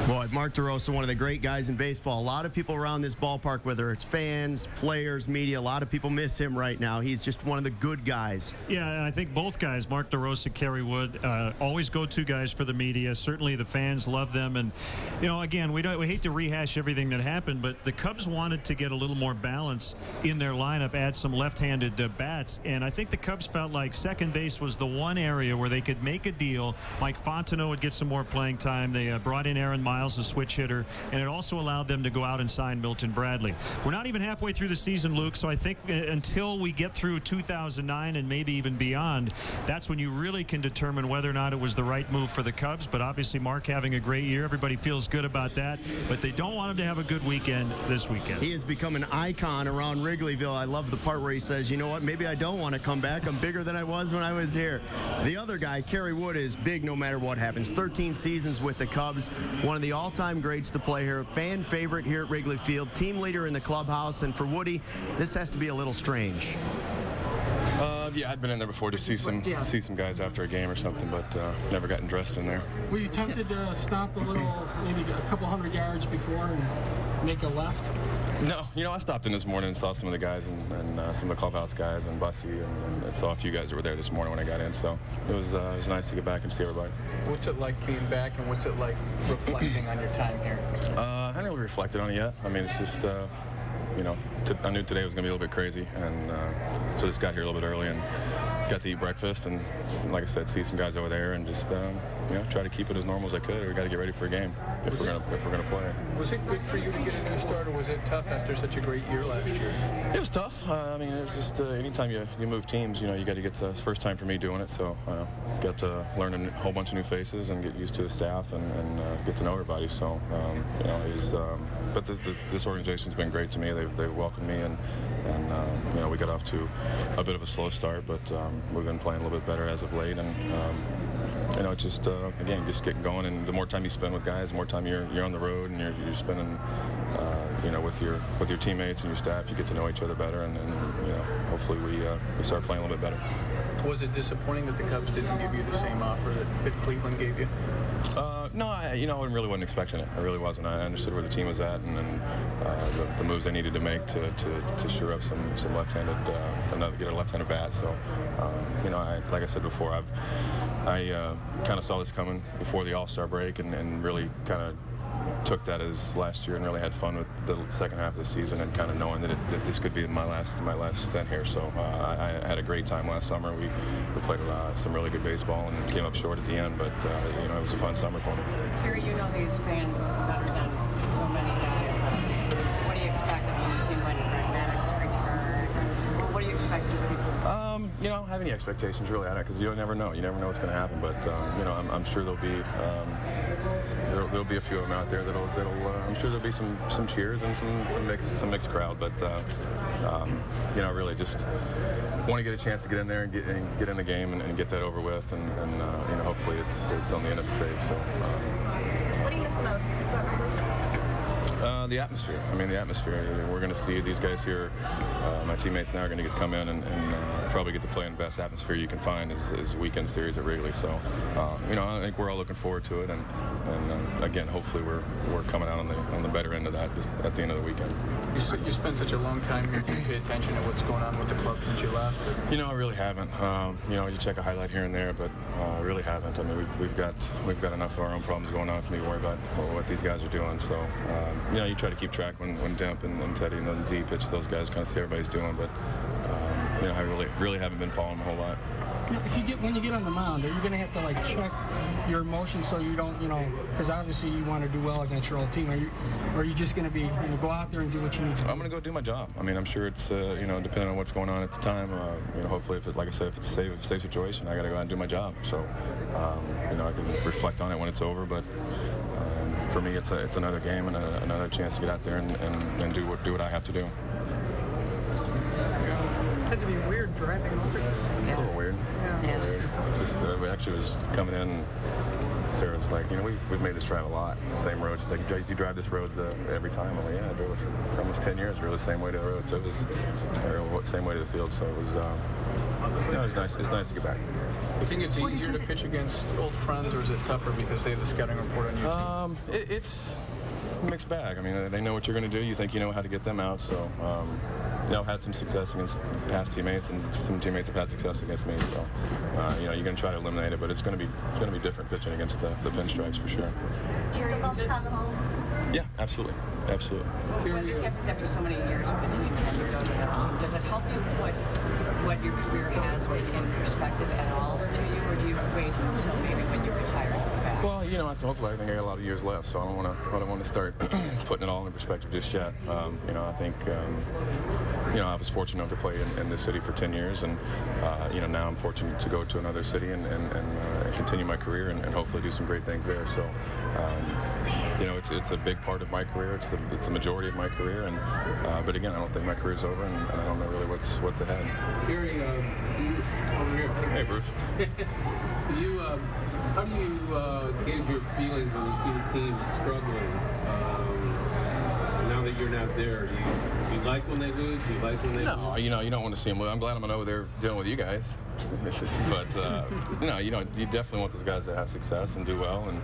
Boy, Mark DeRosa, one of the great guys in baseball. A lot of people around this ballpark, whether it's fans, players, media, a lot of people miss him right now. He's just one of the good guys. Yeah, and I think both guys, Mark DeRosa, Kerry Wood, always go-to guys for the media. Certainly the fans love them. And, you know, again, we hate to rehash everything that happened, but the Cubs wanted to get a little more balance in their lineup, add some left-handed bats. And I think the Cubs felt like second base was the one area where they could make a deal. Mike Fontenot would get some more playing time. They brought in Aaron Miles, a switch hitter, and it also allowed them to go out and sign Milton Bradley. We're not even halfway through the season, Luke, so I think until we get through 2009 and maybe even beyond, that's when you really can determine whether or not it was the right move for the Cubs. But obviously Mark having a great year, everybody feels good about that, but they don't want him to have a good weekend this weekend. He has become an icon around Wrigleyville. I love the part where he says, you know what, maybe I don't want to come back. I'm bigger than I was when I was here. The other guy, Kerry Wood, is big no matter what happens. 13 seasons with the Cubs, one of the all-time greats to play here, fan favorite here at Wrigley Field, team leader in the clubhouse, and for Woody, this has to be a little strange. Yeah, I'd been in there before to see some guys after a game or something, but never gotten dressed in there. Were you tempted to stop a little, maybe a couple hundred yards before and make a left? No, you know, I stopped in this morning and saw some of the guys and some of the clubhouse guys and Bussy, and saw a few guys that were there this morning when I got in, so it was nice to get back and see everybody. What's it like being back, and what's it like reflecting on your time here? I haven't really reflected on it yet. I mean, it's just, you know, I knew today was going to be a little bit crazy, and so just got here a little bit early and got to eat breakfast, and like I said, see some guys over there, and just you know, try to keep it as normal as I could. We got to get ready for a game if we're gonna play. Was it good for you to get a new start, or was it tough after such a great year last year? It was tough. I mean, it was just anytime you move teams, you know, you got to get the first time for me doing it, so got to learn a whole bunch of new faces and get used to the staff and get to know everybody. So you know, it was, but this organization's been great to me. They've welcomed me, and you know, we got off to a bit of a slow start, but we've been playing a little bit better as of late, and you know, just again, just getting going. And the more time you spend with guys, the more time you're on the road, and you're spending you know, with your teammates and your staff, you get to know each other better, and you know, hopefully we start playing a little bit better. Was it disappointing that the Cubs didn't give you the same offer that Cleveland gave you? No, I really wasn't expecting it. I really wasn't. I understood where the team was at, and the moves they needed to make to shore up some left-handed, get a left-handed bat. So, you know, like I said before, I kind of saw this coming before the All-Star break, and really kind of took that as last year and really had fun with the second half of the season, and kind of knowing that this could be my last stint here. So I had a great time last summer. We played some really good baseball and came up short at the end, but you know, it was a fun summer for me. Kerry, you know these fans better than so many guys. What do you expect? I mean, it seemed like Pragmatic's return. What do you expect to see? You know, I don't have any expectations really on it, because you never know. You never know what's going to happen. But you know, I'm sure there'll be a few of them out there that'll I'm sure there'll be some cheers and some mixed crowd. But you know, really just want to get a chance to get in there and get in the game and get that over with, and you know, hopefully it's on the end of the save. So. What do you miss the most? The atmosphere. I mean, the atmosphere. We're going to see these guys here. My teammates now are going to come in and probably get to play in the best atmosphere you can find is weekend series at Wrigley. So, I think we're all looking forward to it, and again, hopefully we're coming out on the better end of that at the end of the weekend. You spend such a long time here. Do you pay attention to what's going on with the club since you left? I really haven't. You check a highlight here and there, but I really haven't. I mean, we've got enough of our own problems going on for me to worry about what these guys are doing. So, you try to keep track when Demp and Teddy and then Z pitch. Those guys kind of see everybody's doing, but I really haven't been following a whole lot. When you get on the mound, are you going to have to check your emotions so you don't, because obviously you want to do well against your old team. Are you just going to be go out there and do what you need to do? I'm going to go do my job. I mean, I'm sure it's depending on what's going on at the time. Hopefully, if it's a safe situation, I got to go out and do my job. So I can reflect on it when it's over. But for me, it's another game and another chance to get out there and do what I have to do. It had to be weird driving over there. It's a little weird. Yeah. Just we actually was coming in, and Sarah was like, we've made this drive a lot. The same road. She's like, you drive this road every time. I'm like, yeah, I drove it for almost 10 years. Really, same way to the road. So it was same way to the field. So it was it was nice. It's nice to get back. You think it's easier to pitch against old friends, or is it tougher because they have the scouting report on you? It's a mixed bag. I mean, they know what you're going to do. You think you know how to get them out. So. I've had some success against past teammates, and some teammates have had success against me. So, you're going to try to eliminate it, but it's going to be different pitching against the pinstripes for sure. Yeah, absolutely. When this happens after so many years with the team, and then you go to another team, does it help you put what your career has been in perspective at all to you, or do you wait until maybe when you retire and go back? Well, hopefully I think I got a lot of years left, so I don't want to start putting it all in perspective just yet. I think I was fortunate enough to play in this city for 10 years, and now I'm fortunate to go to another city and continue my career and hopefully do some great things there. So, it's a big part of my career. It's the majority of my career, but again, I don't think my career's over, and I don't know really what's ahead. Gary, over here. Hey, Bruce. How do you gauge your feelings when you see the team struggling? Now that you're not there, do you like when they lose? Do you like when they lose? No, you don't want to see them lose. I'm glad I'm over there dealing with you guys. But you definitely want those guys to have success and do well. And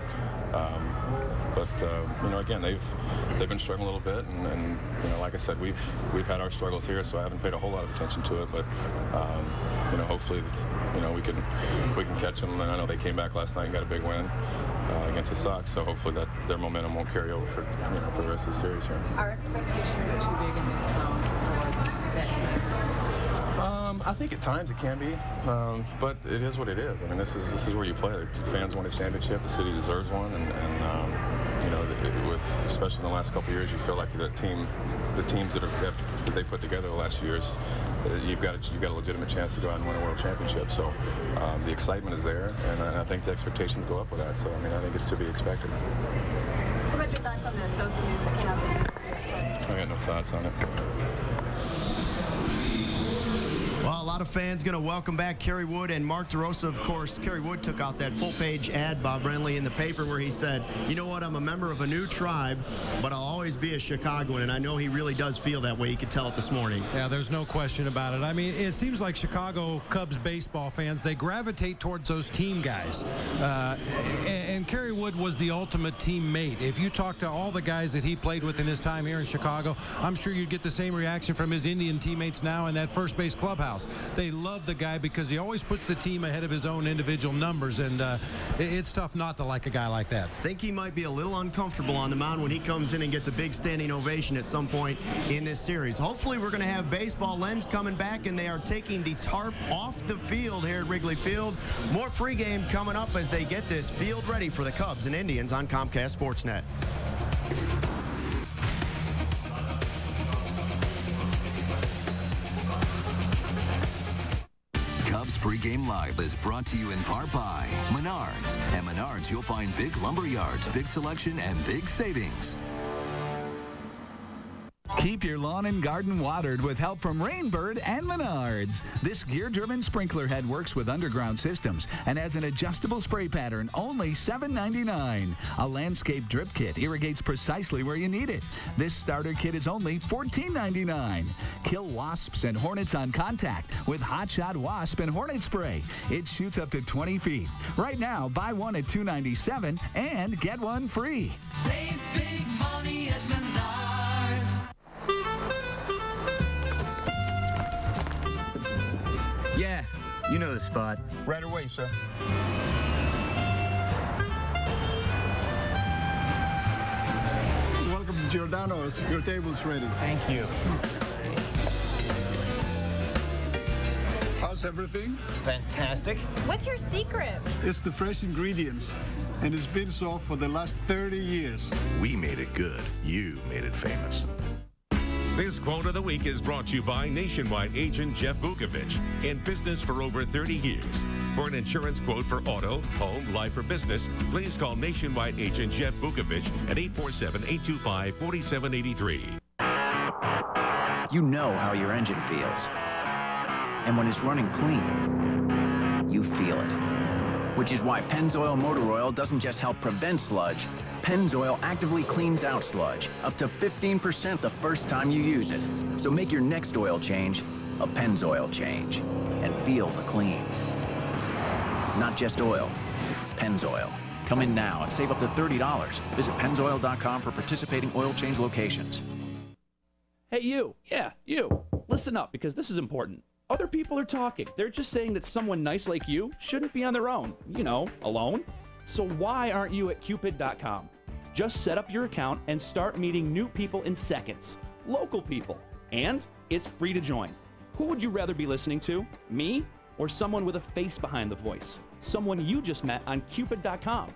again, they've been struggling a little bit, and like I said, we've had our struggles here, so I haven't paid a whole lot of attention to it. But hopefully, we can catch them. And I know they came back last night and got a big win against the Sox, so hopefully that their momentum won't carry over for the rest of the series here. Are expectations too big in this town for that team? I think at times it can be, but it is what it is. I mean, this is where you play. The fans want a championship. The city deserves one, and especially in the last couple of years, you feel like the teams that they put together the last few years, you've got a legitimate chance to go out and win a world championship. So the excitement is there, and I think the expectations go up with that. So I think it's to be expected. What about your thoughts on the Sosa news that came out this week? I got no thoughts on it. Well, a lot of fans going to welcome back Kerry Wood and Mark DeRosa. Of course, Kerry Wood took out that full-page ad, Bob Brenly, in the paper where he said, you know what, I'm a member of a new tribe, but I'll always be a Chicagoan, and I know he really does feel that way. You could tell it this morning. Yeah, there's no question about it. I mean, it seems like Chicago Cubs baseball fans, they gravitate towards those team guys. And Kerry Wood was the ultimate teammate. If you talk to all the guys that he played with in his time here in Chicago, I'm sure you'd get the same reaction from his Indian teammates now in that first base clubhouse. They love the guy because he always puts the team ahead of his own individual numbers, and it's tough not to like a guy like that. I think he might be a little uncomfortable on the mound when he comes in and gets a big standing ovation at some point in this series. Hopefully we're going to have Baseball Lens coming back, and they are taking the tarp off the field here at Wrigley Field. More pregame coming up as they get this field ready for the Cubs and Indians on Comcast Sportsnet. Cubs Pregame Live is brought to you in part by Menards. At Menards, you'll find big lumber yards, big selection, and big savings. Keep your lawn and garden watered with help from Rainbird and Menards. This gear-driven sprinkler head works with underground systems and has an adjustable spray pattern, only $7.99. A landscape drip kit irrigates precisely where you need it. This starter kit is only $14.99. Kill wasps and hornets on contact with Hot Shot Wasp and Hornet Spray. It shoots up to 20 feet. Right now, buy one at $2.97 and get one free. Save big money at Menards. Yeah, you know the spot. Right away, sir. Welcome to Giordano's. Your table's ready. Thank you. How's everything? Fantastic. What's your secret? It's the fresh ingredients, and it's been so for the last 30 years. We made it good. You made it famous. This quote of the week is brought to you by Nationwide agent Jeff Vukovich, in business for over 30 years. For an insurance quote for auto, home, life, or business, please call Nationwide agent Jeff Vukovich at 847-825-4783. You know how your engine feels. And when it's running clean, you feel it. Which is why Pennzoil Motor Oil doesn't just help prevent sludge. Pennzoil actively cleans out sludge, up to 15% the first time you use it. So make your next oil change a Pennzoil change and feel the clean. Not just oil, Pennzoil. Come in now and save up to $30. Visit Pennzoil.com for participating oil change locations. Hey, you. Yeah, you. Listen up, because this is important. Other people are talking. They're just saying that someone nice like you shouldn't be on their own. You know, alone. So why aren't you at Cupid.com? Just set up your account and start meeting new people in seconds. Local people. And it's free to join. Who would you rather be listening to? Me or someone with a face behind the voice? Someone you just met on Cupid.com.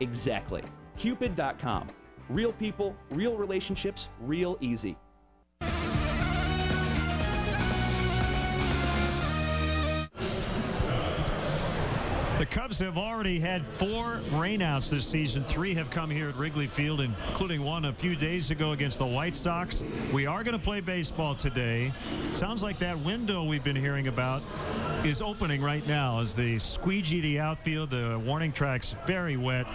Exactly. Cupid.com. Real people, real relationships, real easy. The Cubs have already had 4 rainouts this season. 3 have come here at Wrigley Field, including one a few days ago against the White Sox. We are going to play baseball today. Sounds like that window we've been hearing about is opening right now as they squeegee the outfield. The warning track's very wet.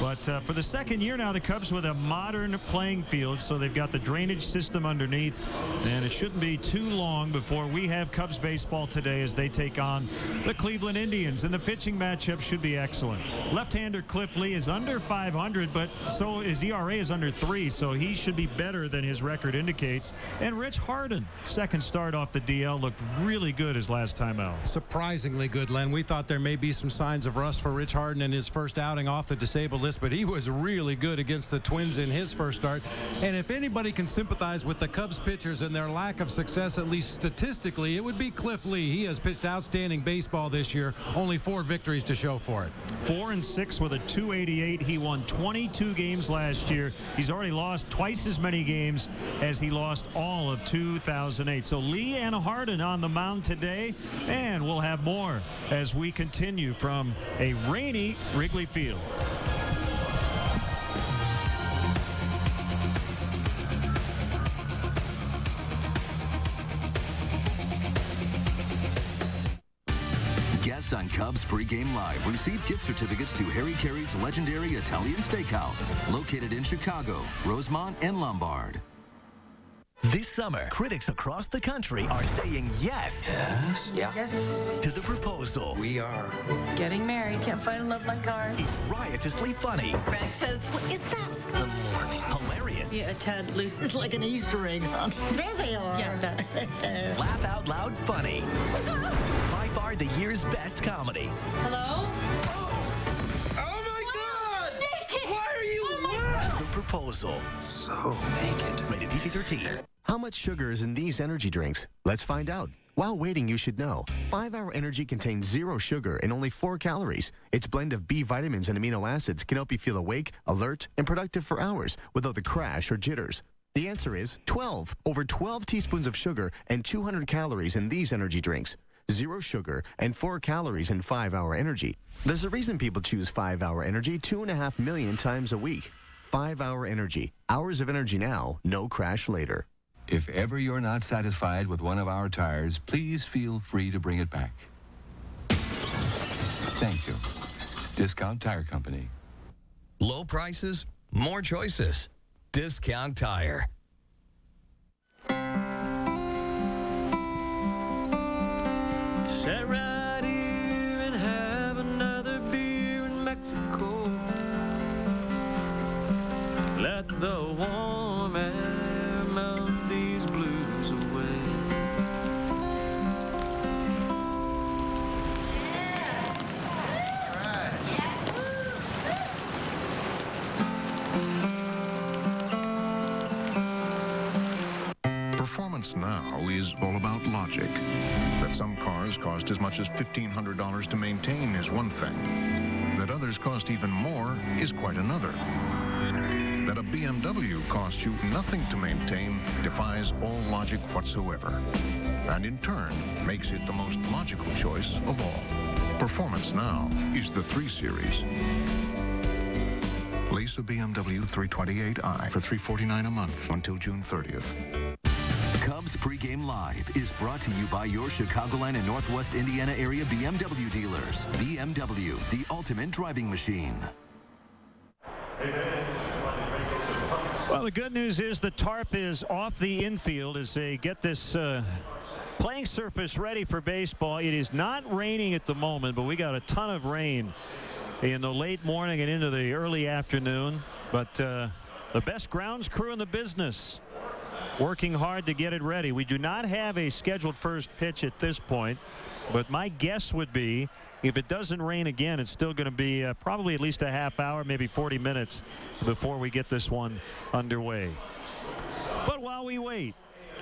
But for the second year now, the Cubs with a modern playing field, so they've got the drainage system underneath, and it shouldn't be too long before we have Cubs baseball today as they take on the Cleveland Indians. And the pitching matchup should be excellent. Left-hander Cliff Lee is under 500, but so his ERA is under 3, so he should be better than his record indicates. And Rich Harden, second start off the DL, looked really good his last time out. Surprisingly good, Len. We thought there may be some signs of rust for Rich Harden in his first outing off the disabled list, but he was really good against the Twins in his first start. And if anybody can sympathize with the Cubs pitchers and their lack of success, at least statistically, it would be Cliff Lee. He has pitched outstanding baseball this year. Only 4 victories to show for it. 4-6 with a .288. He won 22 games last year. He's already lost twice as many games as he lost all of 2008. So Lee and Harden on the mound today, and we'll have more as we continue from a rainy Wrigley Field. Guests on Cubs Pregame Live receive gift certificates to Harry Carey's legendary Italian steakhouse, located in Chicago, Rosemont, and Lombard. This summer, critics across the country are saying yes. Yes. To the proposal. We are getting married. Can't find a love like ours. It's riotously funny. Breakfast. What is that? The morning. Hilarious. Yeah, a tad loose. It's like an Easter egg. There they are. Yeah. Laugh out loud funny. By far the year's best comedy. Hello? Oh my God! Naked! Why are you wet? The proposal. So naked. Rated PG-13. How much sugar is in these energy drinks? Let's find out. While waiting, you should know. 5-Hour Energy contains 0 sugar and only 4 calories. Its blend of B vitamins and amino acids can help you feel awake, alert, and productive for hours without the crash or jitters. The answer is 12. Over 12 teaspoons of sugar and 200 calories in these energy drinks. 0 sugar and 4 calories in 5-Hour Energy. There's a reason people choose 5-Hour Energy 2.5 million times a week. 5-Hour Energy. Hours of energy now, no crash later. If ever you're not satisfied with one of our tires, please feel free to bring it back. Thank you. Discount Tire Company. Low prices, more choices. Discount Tire. Sit right here and have another beer in Mexico. Let the warm air melt these blues away. Performance now is all about logic. That some cars cost as much as $1,500 to maintain is one thing. That others cost even more is quite another. That a BMW costs you nothing to maintain defies all logic whatsoever, and in turn makes it the most logical choice of all. Performance now is the 3 Series. Lease a BMW 328i for $349 a month until June 30th. Cubs Pregame Live is brought to you by your Chicagoland and Northwest Indiana area BMW dealers. BMW, the ultimate driving machine. Well, the good news is the tarp is off the infield as they get this playing surface ready for baseball. It is not raining at the moment, but we got a ton of rain in the late morning and into the early afternoon. But the best grounds crew in the business working hard to get it ready. We do not have a scheduled first pitch at this point, but my guess would be if it doesn't rain again, it's still going to be probably at least a half hour, maybe 40 minutes before we get this one underway. But while we wait,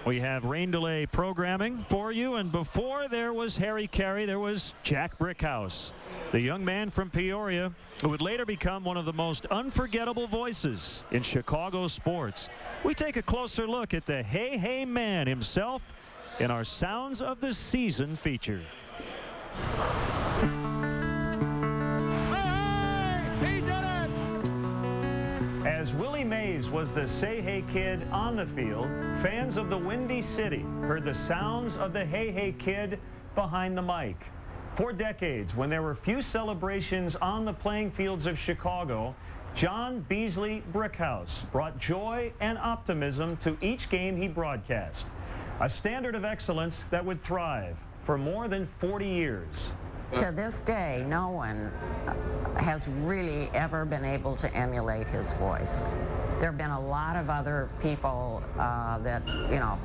we have rain delay programming for you. And before there was Harry Carey, there was Jack Brickhouse, the young man from Peoria who would later become one of the most unforgettable voices in Chicago sports. We take a closer look at the Hey Hey Man himself in our Sounds of the Season feature. He did it! As Willie Mays was the Say Hey Kid on the field, fans of the Windy City heard the sounds of the Hey Hey Kid behind the mic. For decades, when there were few celebrations on the playing fields of Chicago, John Beasley Brickhouse brought joy and optimism to each game he broadcast. A standard of excellence that would thrive for more than 40 years. To this day, no one has really ever been able to emulate his voice. There have been a lot of other people that, you know,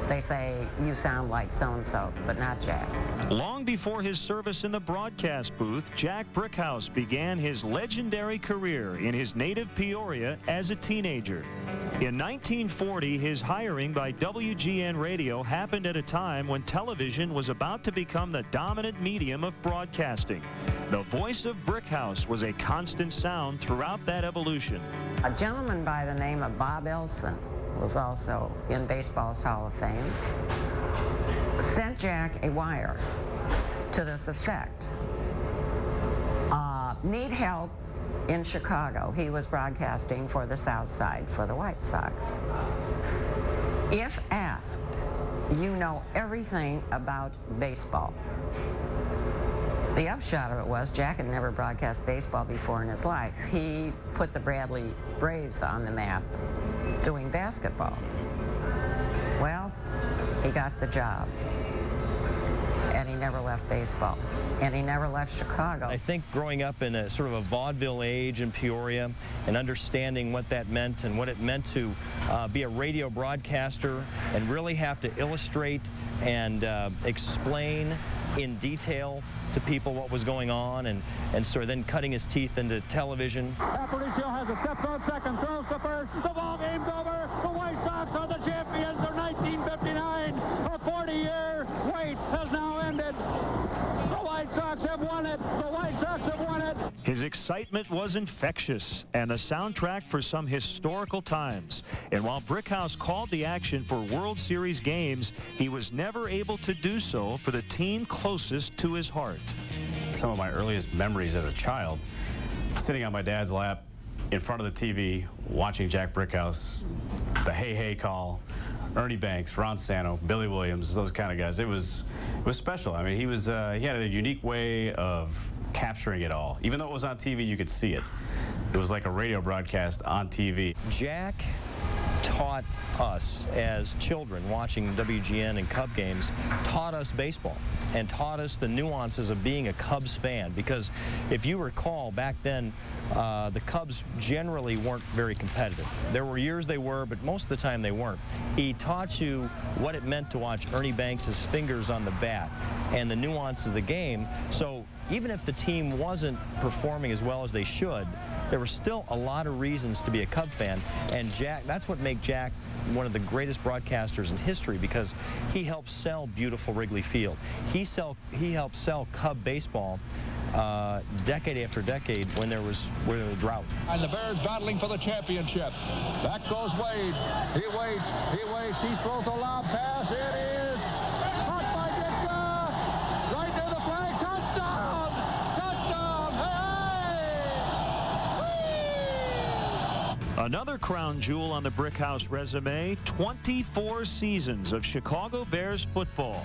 they say you sound like so-and-so, but not Jack. Long before his service in the broadcast booth, Jack Brickhouse began his legendary career in his native Peoria as a teenager. In 1940, his hiring by WGN Radio happened at a time when television was about to become the dominant medium of broadcasting. The voice of Brickhouse was a constant sound throughout that evolution. A gentleman by the name of Bob Elson was also in baseball's Hall of Fame, sent Jack a wire to this effect. Need help in Chicago. He was broadcasting for the South Side for the White Sox. If asked, you know everything about baseball. The upshot of it was Jack had never broadcast baseball before in his life. He put the Bradley Braves on the map doing basketball. Well, he got the job. And he never left baseball. And he never left Chicago. I think growing up in a sort of a vaudeville age in Peoria and understanding what that meant and what it meant to be a radio broadcaster and really have to illustrate and explain in detail to people what was going on and sort of then cutting his teeth into television. Aparicio has a step on second, throws to first. The ball game's over. The White Sox are the champions of 1959. A 40-year wait has now ended. The White Sox have won it. The White Sox have won it. His excitement was infectious and the soundtrack for some historical times. And while Brickhouse called the action for World Series games, he was never able to do so for the team closest to his heart. Some of my earliest memories as a child, sitting on my dad's lap in front of the TV, watching Jack Brickhouse, the hey hey call, Ernie Banks, Ron Santo, Billy Williams, those kind of guys. It was special. I mean, he had a unique way of capturing it all. Even though it was on TV, you could see it. It was like a radio broadcast on TV. Jack taught us as children watching WGN and Cub games, taught us baseball and taught us the nuances of being a Cubs fan, because if you recall back then, the Cubs generally weren't very competitive. There were years they were, but most of the time they weren't. He taught you what it meant to watch Ernie Banks' fingers on the bat and the nuances of the game. So even if the team wasn't performing as well as they should, there were still a lot of reasons to be a Cub fan, and Jack, that's what made Jack one of the greatest broadcasters in history, because he helped sell beautiful Wrigley Field. He helped sell Cub baseball decade after decade when there was a drought. And the Bears battling for the championship. Back goes Wade. He waits. He throws a lob pass. It is caught by Ditka. Right near the flag. Touchdown! Touchdown! Hey! Another crown jewel on the Brickhouse resume, 24 seasons of Chicago Bears football.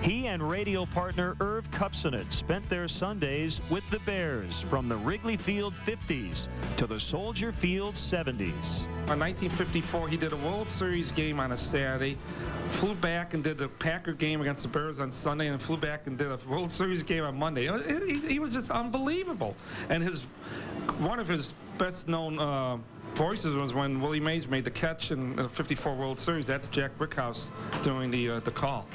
He and radio partner Irv Kupcinet spent their Sundays with the Bears from the Wrigley Field 50s to the Soldier Field 70s. In 1954, he did a World Series game on a Saturday, flew back and did the Packer game against the Bears on Sunday, and flew back and did a World Series game on Monday. He was just unbelievable. And one of his best-known voices was when Willie Mays made the catch in the 54 World Series. That's Jack Brickhouse doing the call.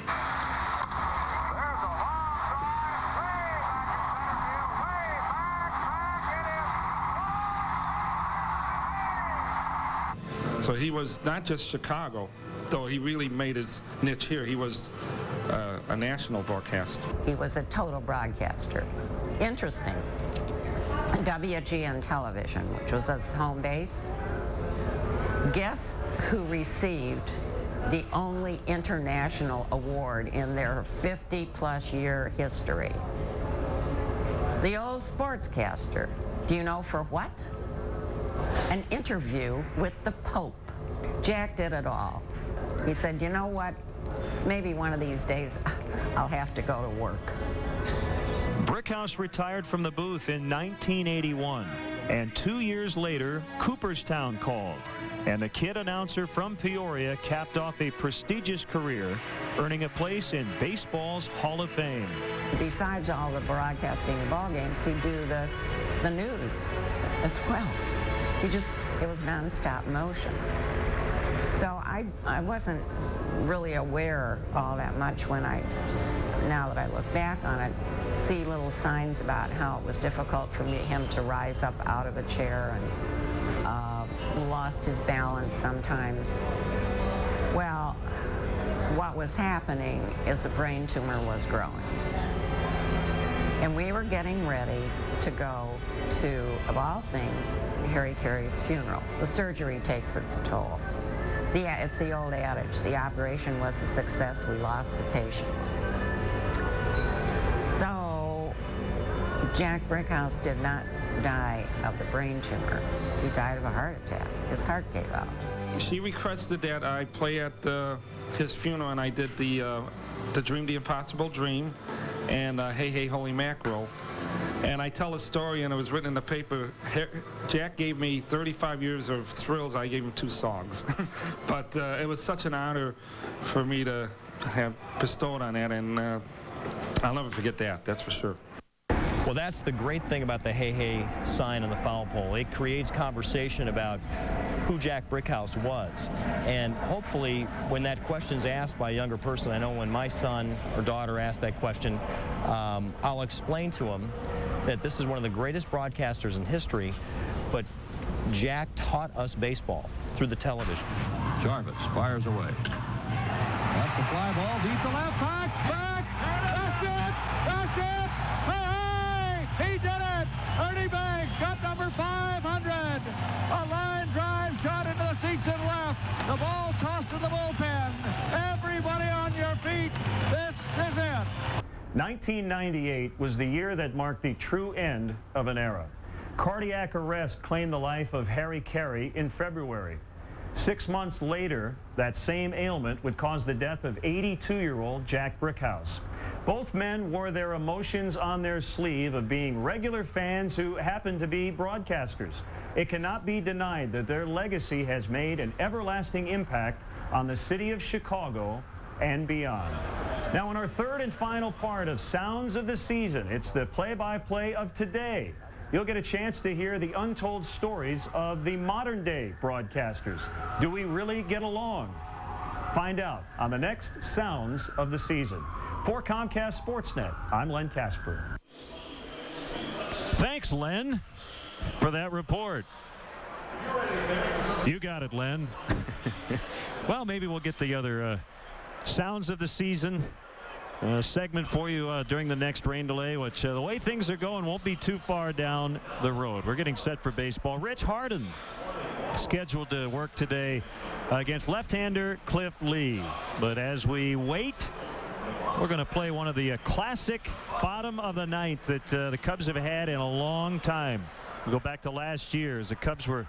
So he was not just Chicago, though he really made his niche here. He was a national broadcaster. He was a total broadcaster. Interesting. WGN Television, which was his home base. Guess who received the only international award in their 50-plus year history? The old sportscaster. Do you know for what? An interview with the Pope. Jack did it all. He said, you know what? Maybe one of these days I'll have to go to work. Brickhouse retired from the booth in 1981, and 2 years later, Cooperstown called, and the kid announcer from Peoria capped off a prestigious career, earning a place in baseball's Hall of Fame. Besides all the broadcasting of ball games, he'd do the news as well. It was nonstop motion. So I wasn't really aware all that much when now that I look back on it, see little signs about how it was difficult for him to rise up out of a chair and lost his balance sometimes. Well, what was happening is a brain tumor was growing. And we were getting ready to go to, of all things, Harry Carey's funeral. The surgery takes its toll. It's the old adage, the operation was a success, we lost the patient. So, Jack Brickhouse did not die of the brain tumor. He died of a heart attack. His heart gave out. She requested that I play at his funeral, and I did the Dream the Impossible Dream and Hey Hey Holy Mackerel. And I tell a story, and it was written in the paper. Jack gave me 35 years of thrills. I gave him 2 songs. But it was such an honor for me to have bestowed on that, and I'll never forget that, that's for sure. Well, that's the great thing about the Hey Hey sign on the foul pole. It creates conversation about who Jack Brickhouse was. And hopefully, when that question's asked by a younger person, I know when my son or daughter asked that question, I'll explain to them that this is one of the greatest broadcasters in history, but Jack taught us baseball through the television. Jarvis fires away. That's a fly ball, deep to left, back, that's it, that's it, hey, he did it, Ernie Banks got number 500, a line drive shot into the seats and left, the ball tossed to the bullpen, everybody on your feet, this is it. 1998 was the year that marked the true end of an era. Cardiac arrest claimed the life of Harry Carey in February. 6 months later, that same ailment would cause the death of 82-year-old Jack Brickhouse. Both men wore their emotions on their sleeve of being regular fans who happened to be broadcasters. It cannot be denied that their legacy has made an everlasting impact on the city of Chicago and beyond. Now, in our third and final part of Sounds of the Season, it's the play-by-play of today. You'll get a chance to hear the untold stories of the modern-day broadcasters. Do we really get along? Find out on the next Sounds of the Season. For Comcast Sportsnet, I'm Len Casper. Thanks, Len, for that report. You got it, Len. Well, maybe we'll get the other Sounds of the Season segment for you during the next rain delay, which the way things are going won't be too far down the road. We're getting set for baseball. Rich Harden scheduled to work today against left-hander Cliff Lee. But as we wait, we're going to play one of the classic bottom of the ninth that the Cubs have had in a long time. We go back to last year as the Cubs were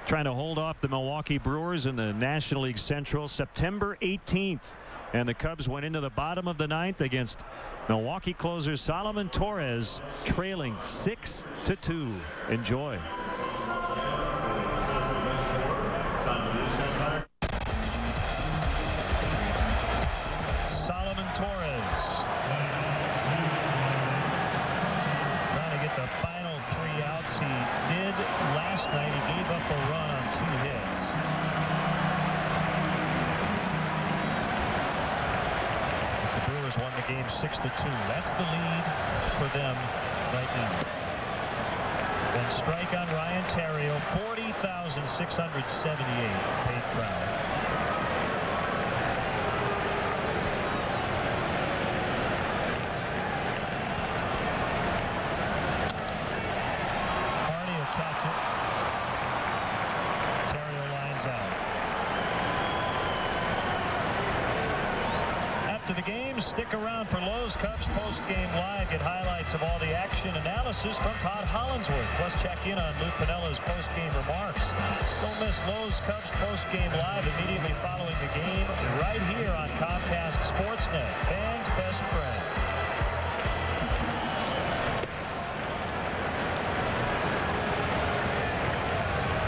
trying to hold off the Milwaukee Brewers in the National League Central, September 18th. And the Cubs went into the bottom of the ninth against Milwaukee closer Solomon Torres, trailing 6-2. Enjoy. Solomon Torres trying to get the final 3 outs. He did last night. He gave up a run on 2 hits. Won the game 6-2. That's the lead for them right now. Then strike on Ryan Terrio, 40,678 paid crowd. Hardy will catch it. Terrio lines out. To the game, stick around for Lowe's Cubs post-game live. Get highlights of all the action, analysis from Todd Hollandsworth. Plus check in on Lou Pinella's post-game remarks. Don't miss Lowe's Cubs post-game live immediately following the game right here on Comcast Sportsnet, fans' best friend.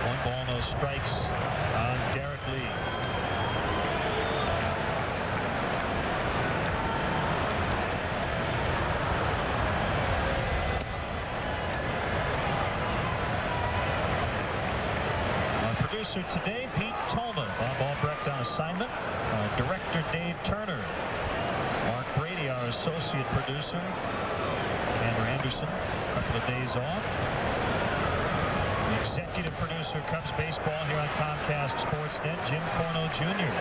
One ball, no strikes on Derrek Lee. Producer today, Pete Tolman. Bob Albrecht on assignment. Director Dave Turner. Mark Brady, our associate producer. Andrew Anderson, a couple of days off. The executive producer, Cubs baseball here on Comcast Sportsnet, Jim Corno Jr.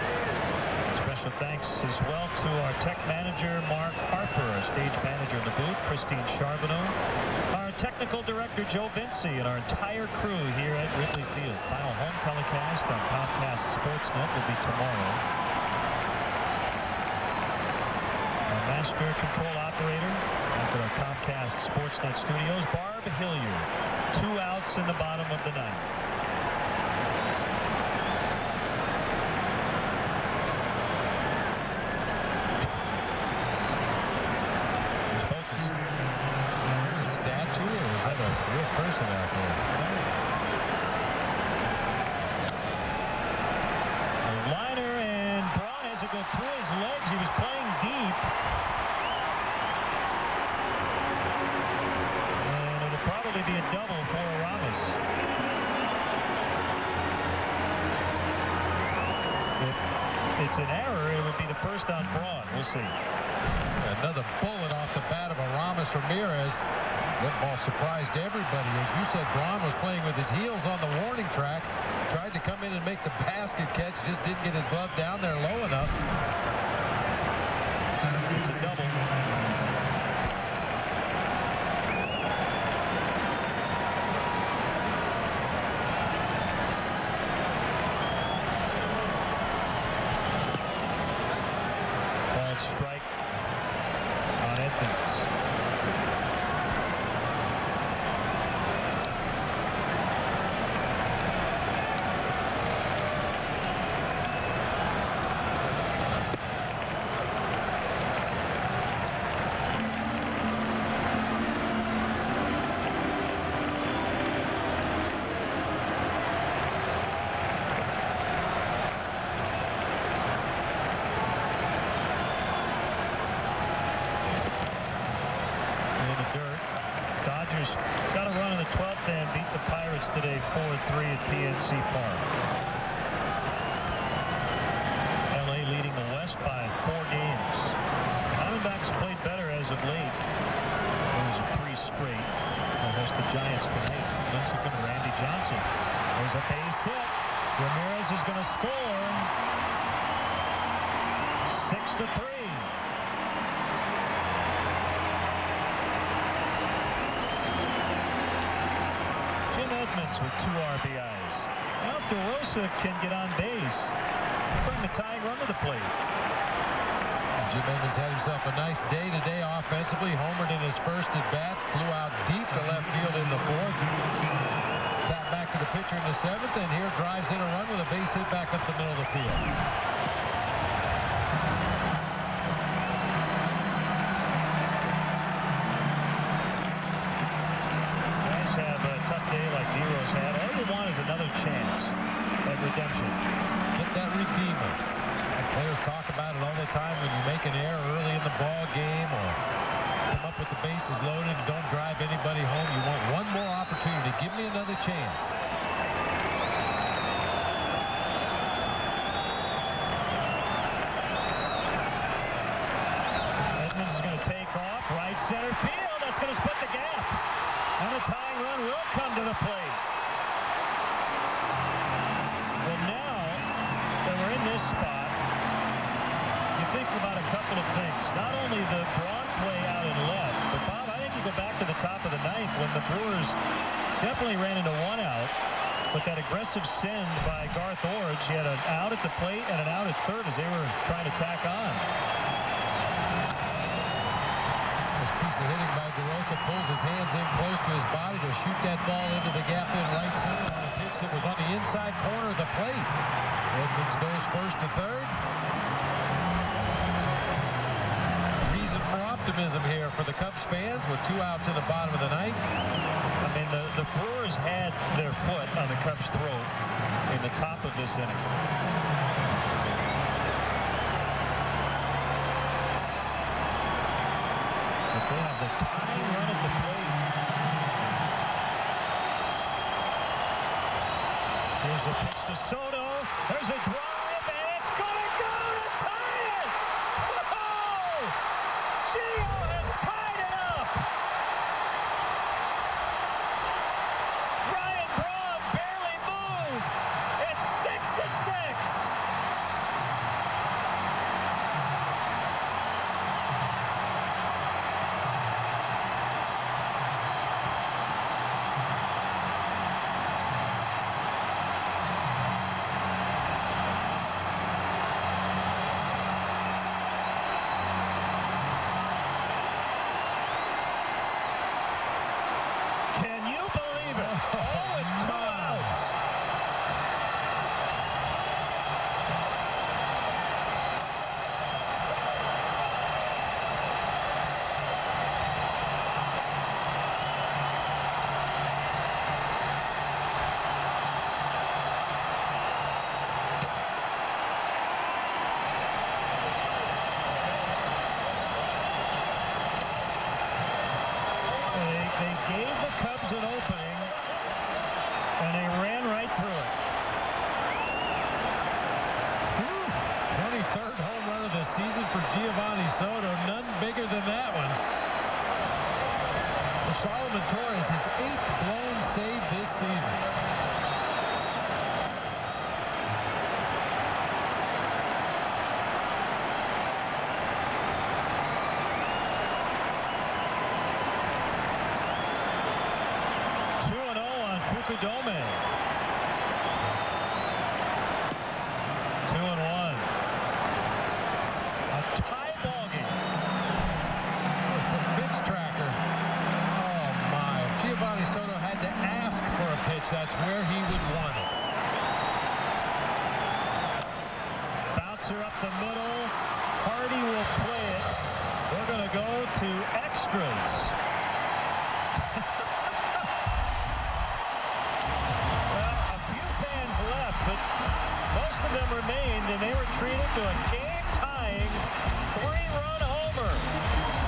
Special thanks as well to our tech manager, Mark Harper, our stage manager in the booth, Christine Charbonneau, our technical director, Joe Vinci, and our entire crew here at Wrigley Field. Final home telecast on Comcast Sportsnet will be tomorrow. Our master control operator at our Comcast Sportsnet studios, Barb Hilliard. 2 outs in the bottom of the ninth. Real person out there. A liner, and Braun has to go through his legs. He was playing deep. And it'll probably be a double for Aramis. If it's an error, it would be the first on Braun. We'll see. Another bullet off the bat of Aramis Ramirez. That ball surprised everybody. As you said, Braun was playing with his heels on the warning track. Tried to come in and make the basket catch. Just didn't get his glove down there low enough. It's a double. Ball strike on Edmonds. End beat the Pirates today 4-3 at PNC Park. LA leading the West by 4 games. Diamondbacks played better as of late. There's a 3 straight. They'll host the Giants tonight. Lincecum and Randy Johnson. There's a base hit. Ramirez is going to score. 6-3. Edmonds with 2 RBIs. Now if DeRosa can get on base, bring the tying run to the plate. Jim Edmonds had himself a nice day today offensively. Homered in his first at bat, flew out deep to left field in the 4th. Tap back to the pitcher in the 7th, and here drives in a run with a base hit back up the middle of the field. Another chance at redemption. Get that redeemer. Players talk about it all the time when you make an error early in the ball game or come up with the bases loaded and don't drive anybody home. You want one more opportunity. Give me another chance. Edmonds is going to take off right center field. That's going to split the gap. And a tying run will come to the plate. This spot, you think about a couple of things. Not only the broad play out in left, but Bob, I think you go back to the top of the 9th when the Brewers definitely ran into 1 out, but that aggressive send by Garth Orge, he had an out at the plate and an out at third as they were trying to tack on. This piece of hitting by DeRosa pulls his hands in close to his body to shoot that ball into the gap in right center on a pitch that was on the inside corner of the plate. Edmonds goes first to third. Reason for optimism here for the Cubs fans with 2 outs in the bottom of the 9th. I mean, the Brewers had their foot on the Cubs' throat in the top of this inning. But they have the tying run at the plate. Here's a pitch to Soto. There's a drive, and it's going to go to tie it! Whoa! Gio has tied it up! Ryan Braun barely moved. It's 6-6. Soto, none bigger than that one. Solomon Torres, his 8th blown save this season. Fukudome. 2-1. A tie ball game. From pitch tracker. Oh my. Giovanni Soto had to ask for a pitch. That's where he would want it. Bouncer up the middle. Hardy will play it. We're going to go to extras. But most of them remained, and they were treated to a game-tying 3-run homer.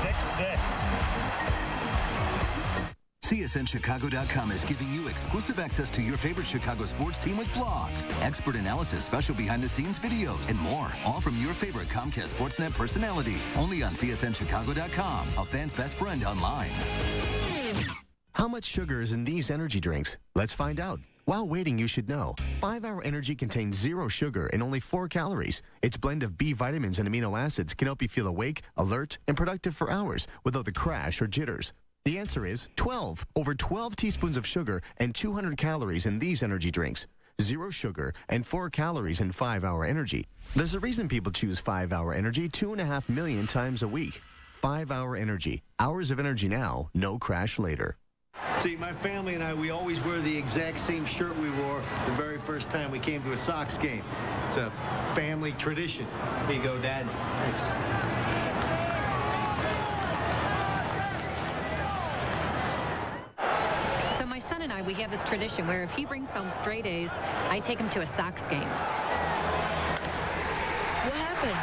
6-6. CSNChicago.com is giving you exclusive access to your favorite Chicago sports team with blogs, expert analysis, special behind-the-scenes videos, and more. All from your favorite Comcast Sportsnet personalities. Only on CSNChicago.com, a fan's best friend online. How much sugar is in these energy drinks? Let's find out. While waiting, you should know. 5-Hour Energy contains 0 sugar and only 4 calories. Its blend of B vitamins and amino acids can help you feel awake, alert, and productive for hours without the crash or jitters. The answer is 12. Over 12 teaspoons of sugar and 200 calories in these energy drinks. 0 sugar and 4 calories in 5-Hour Energy. There's a reason people choose 5-Hour Energy 2.5 million times a week. 5-Hour Energy. Hours of energy now, no crash later. See, my family and I, we always wear the exact same shirt we wore the very first time we came to a Sox game. It's a family tradition. Here you go, Dad. Thanks. So my son and I, we have this tradition where if he brings home straight A's, I take him to a Sox game. What happened?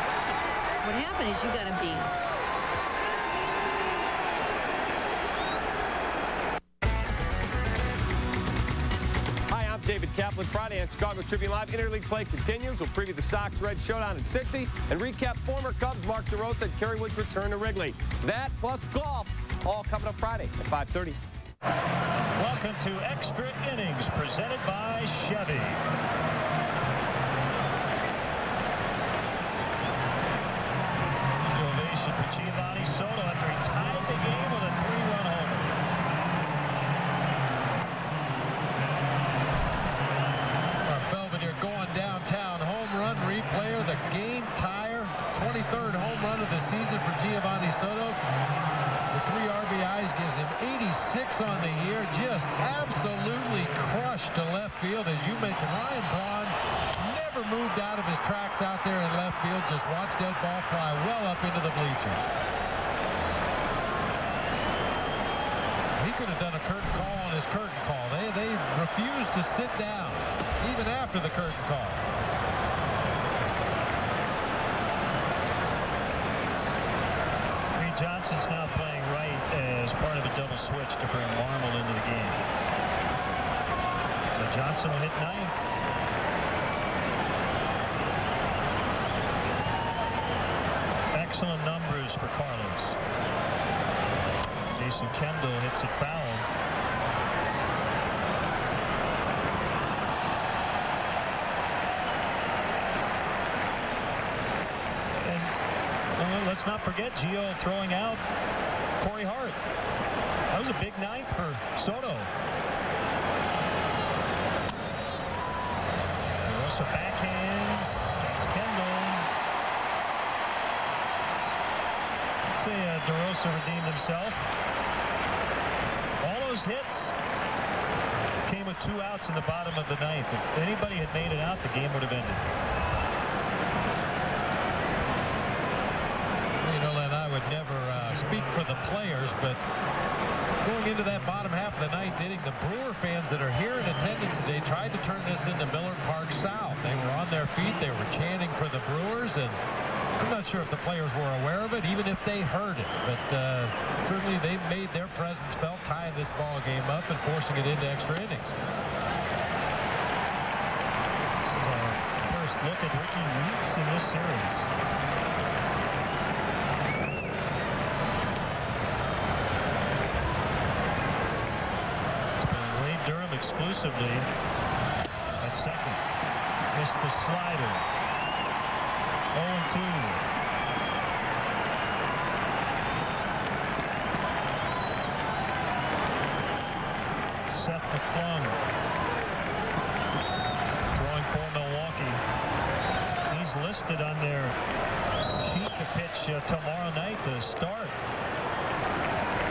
What happened is you got a B. David Kaplan. Friday on Chicago Tribune Live. Interleague play continues. We'll preview the Sox-Red showdown at 6:00 and recap former Cubs Mark DeRosa and Kerry Wood's return to Wrigley. That plus golf, all coming up Friday at 5:30. Welcome to Extra Innings, presented by Chevy. Ovation for Giovanni Soto after he tied the game with a 3-run homer. Going downtown, home run replayer, the game tire, 23rd home run of the season for Giovanni Soto. The 3 RBIs gives him 86 on the year. Just absolutely crushed to left field. As you mentioned, Ryan Braun never moved out of his tracks out there in left field. Just watched that ball fly well up into the bleachers. He could have done a curtain call on his curtain call. They refused to sit down even after the curtain call. Reed Johnson's now playing right as part of a double switch to bring Marmol into the game. So Johnson will hit 9th. Excellent numbers for Carlos. Jason Kendall hits it foul. Let's not forget Gio throwing out Corey Hart. That was a big 9th for Soto. DeRosa backhands. That's Kendall. Let's say DeRosa redeemed himself. All those hits came with 2 outs in the bottom of the 9th. If anybody had made it out, the game would have ended. Never speak for the players, but going into that bottom half of the 9th inning, the Brewer fans that are here in attendance today tried to turn this into Miller Park South. They were on their feet, they were chanting for the Brewers, and I'm not sure if the players were aware of it, even if they heard it, but certainly they made their presence felt, tying this ball game up and forcing it into extra innings. This is our first look at Ricky Weeks in this series. Exclusively at second. Missed the slider. 0-2. Seth McClung throwing for Milwaukee. He's listed on their sheet to pitch tomorrow night to start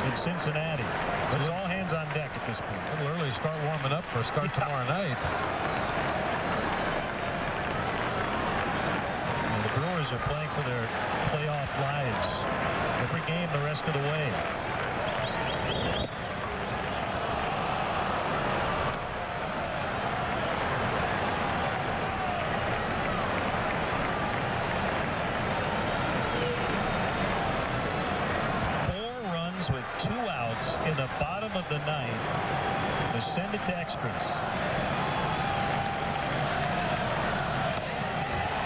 in Cincinnati. It's all hands on deck at this point. A little early start warming up for a start tomorrow night. And the Brewers are playing for their playoff lives. Every game the rest of the way. Cubs with 2 outs in the bottom of the 9th to send it to extras.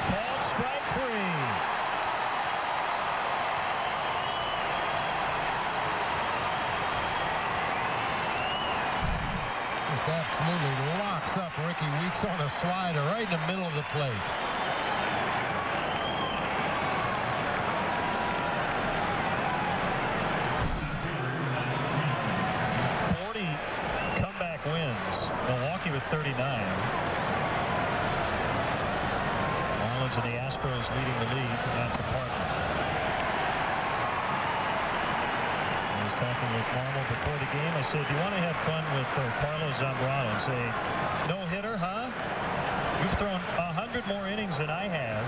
Called strike 3. Just absolutely locks up Ricky Weeks on a slider right in the middle of the plate. With 39. Marlins and the Astros leading the league at the park. I was talking with Marmol before the game. I said, do you want to have fun with Carlos Zambrano and say, no hitter, huh? You've thrown 100 more innings than I have,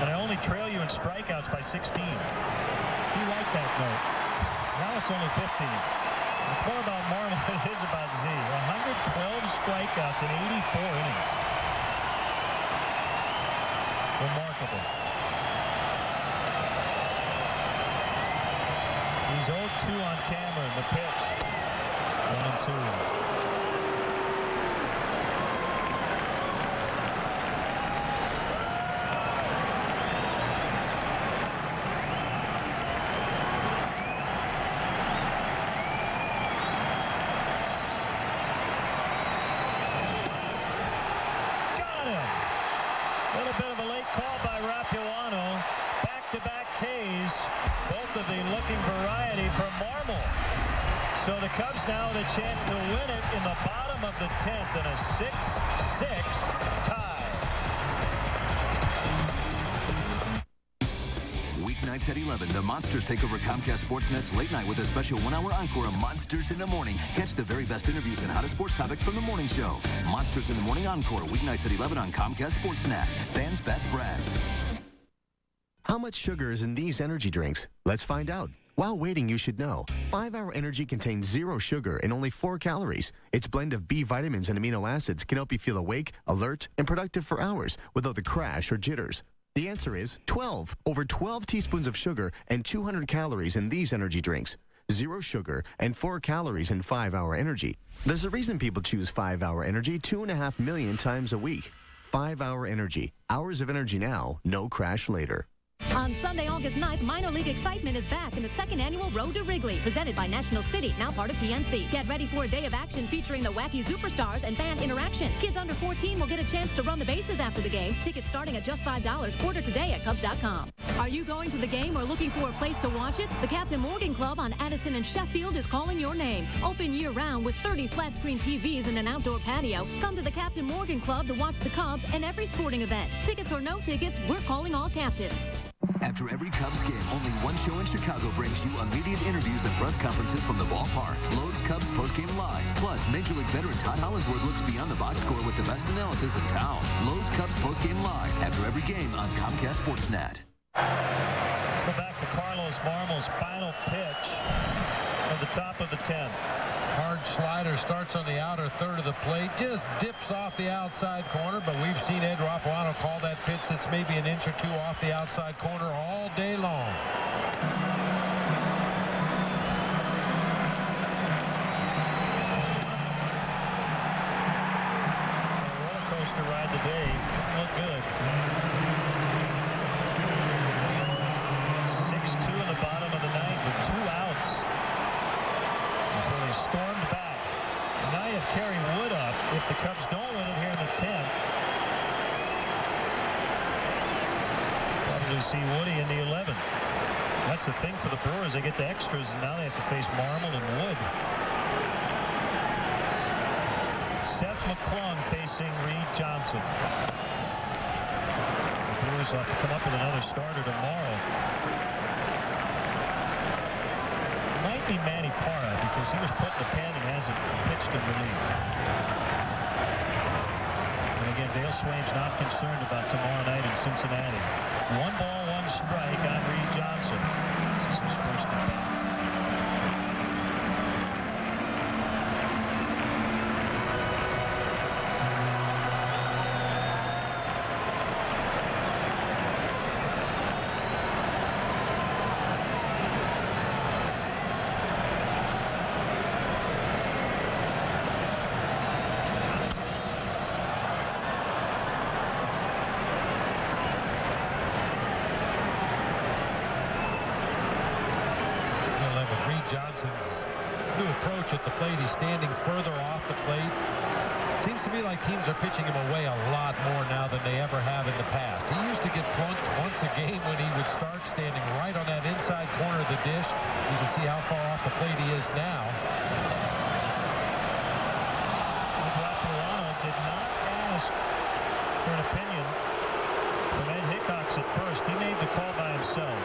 and I only trail you in strikeouts by 16. He liked that note. Now it's only 15. It's more about Marmol than it is about Z. 112 strikeouts in 84 innings. Remarkable. He's 0-2 on Cameron. The pitch. 1-2. So the Cubs now with a chance to win it in the bottom of the 10th in a 6-6 tie. Weeknights at 11, the Monsters take over Comcast Sportsnet's late night with a special 1-hour encore of Monsters in the Morning. Catch the very best interviews and hottest sports topics from the morning show. Monsters in the Morning Encore, weeknights at 11 on Comcast Sportsnet. Fans' best friend. How much sugar is in these energy drinks? Let's find out. While waiting, you should know. 5-Hour Energy contains 0 sugar and only 4 calories. Its blend of B vitamins and amino acids can help you feel awake, alert, and productive for hours without the crash or jitters. The answer is 12. Over 12 teaspoons of sugar and 200 calories in these energy drinks. 0 sugar and 4 calories in 5-Hour Energy. There's a reason people choose 5-Hour Energy 2.5 million times a week. 5-Hour Energy. Hours of energy now, no crash later. On Sunday, August 9th, minor league excitement is back in the 2nd annual Road to Wrigley, presented by National City, now part of PNC. Get ready for a day of action featuring the wacky superstars and fan interaction. Kids under 14 will get a chance to run the bases after the game. Tickets starting at just $5. Order today at Cubs.com. Are you going to the game or looking for a place to watch it? The Captain Morgan Club on Addison and Sheffield is calling your name. Open year-round with 30 flat-screen TVs and an outdoor patio. Come to the Captain Morgan Club to watch the Cubs and every sporting event. Tickets or no tickets, we're calling all captains. After every Cubs game, only one show in Chicago brings you immediate interviews and press conferences from the ballpark. Lowe's Cubs Postgame Live. Plus, Major League veteran Todd Hollandsworth looks beyond the box score with the best analysis in town. Lowe's Cubs Postgame Live. After every game on Comcast Sportsnet. Let's go back to Carlos Marmol's final pitch at the top of the 10th. Hard slider starts on the outer third of the plate, just dips off the outside corner, but we've seen Ed Rapuano call that pitch that's maybe an inch or two off the outside corner all day long. A roller coaster ride today. Look good. 6-2 in the bottom of the 9th with 2 outs. Before they stormed back. And now you have Kerry Wood up. If the Cubs don't win it here in the 10th, probably see Woody in the 11th. That's the thing for the Brewers. They get to extras, and now they have to face Marmol and Wood. Seth McClung facing Reed Johnson. The Brewers will have to come up with another starter tomorrow. Might be Manny Parra because he was put in the pen and hasn't pitched in relief. And again, Dale Swaim's not concerned about tomorrow night in Cincinnati. 1 ball, 1 strike on Reed Johnson. This is his first at bat. Johnson's new approach at the plate. He's standing further off the plate. Seems to me like teams are pitching him away a lot more now than they ever have in the past. He used to get plunked once a game when he would start standing right on that inside corner of the dish. You can see how far off the plate he is now. Rapalano did not ask for an opinion from Ed Hickox at first. He made the call by himself.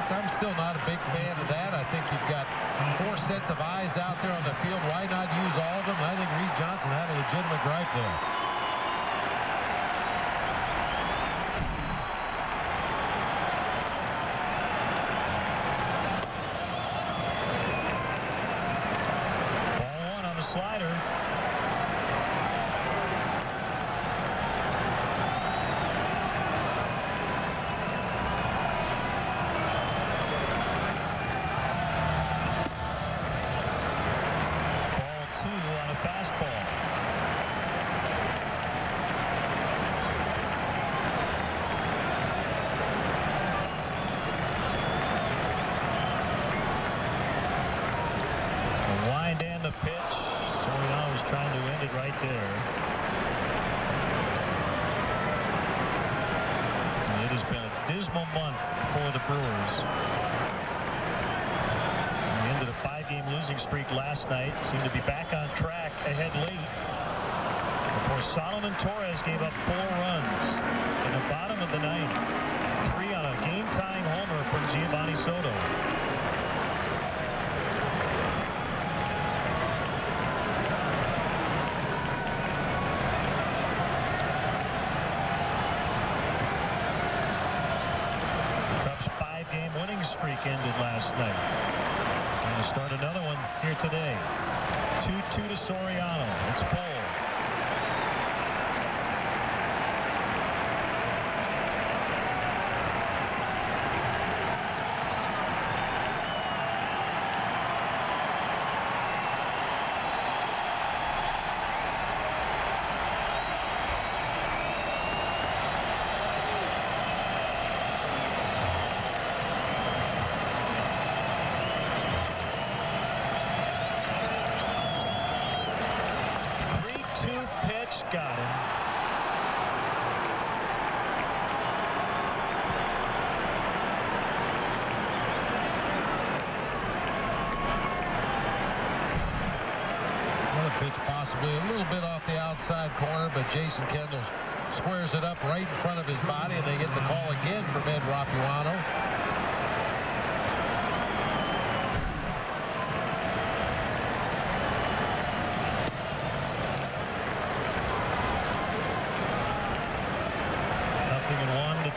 I'm still not a big fan of that. I think you've got 4 sets of eyes out there on the field. Why not use all of them? I think Reed Johnson had a legitimate gripe there. Ball 1 on the slider. Month for the Brewers. The end of the 5-game losing streak last night. Seemed to be back on track, ahead late, before Solomon Torres gave up 4 runs in the bottom of the 9th. 3 on a game-tying homer from Giovanni Soto. Streak ended last night. Going to start another one here today. 2-2 to Soriano. It's full. Got him. Another pitch possibly a little bit off the outside corner, but Jason Kendall squares it up right in front of his body, and they get the call again from Ed Rapalano.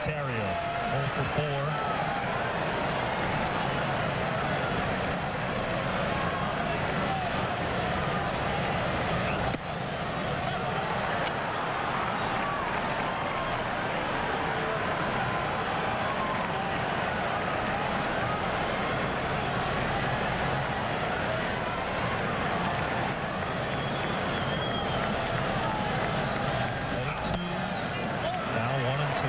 Terrio, 0 for 4. Now 1 and 2.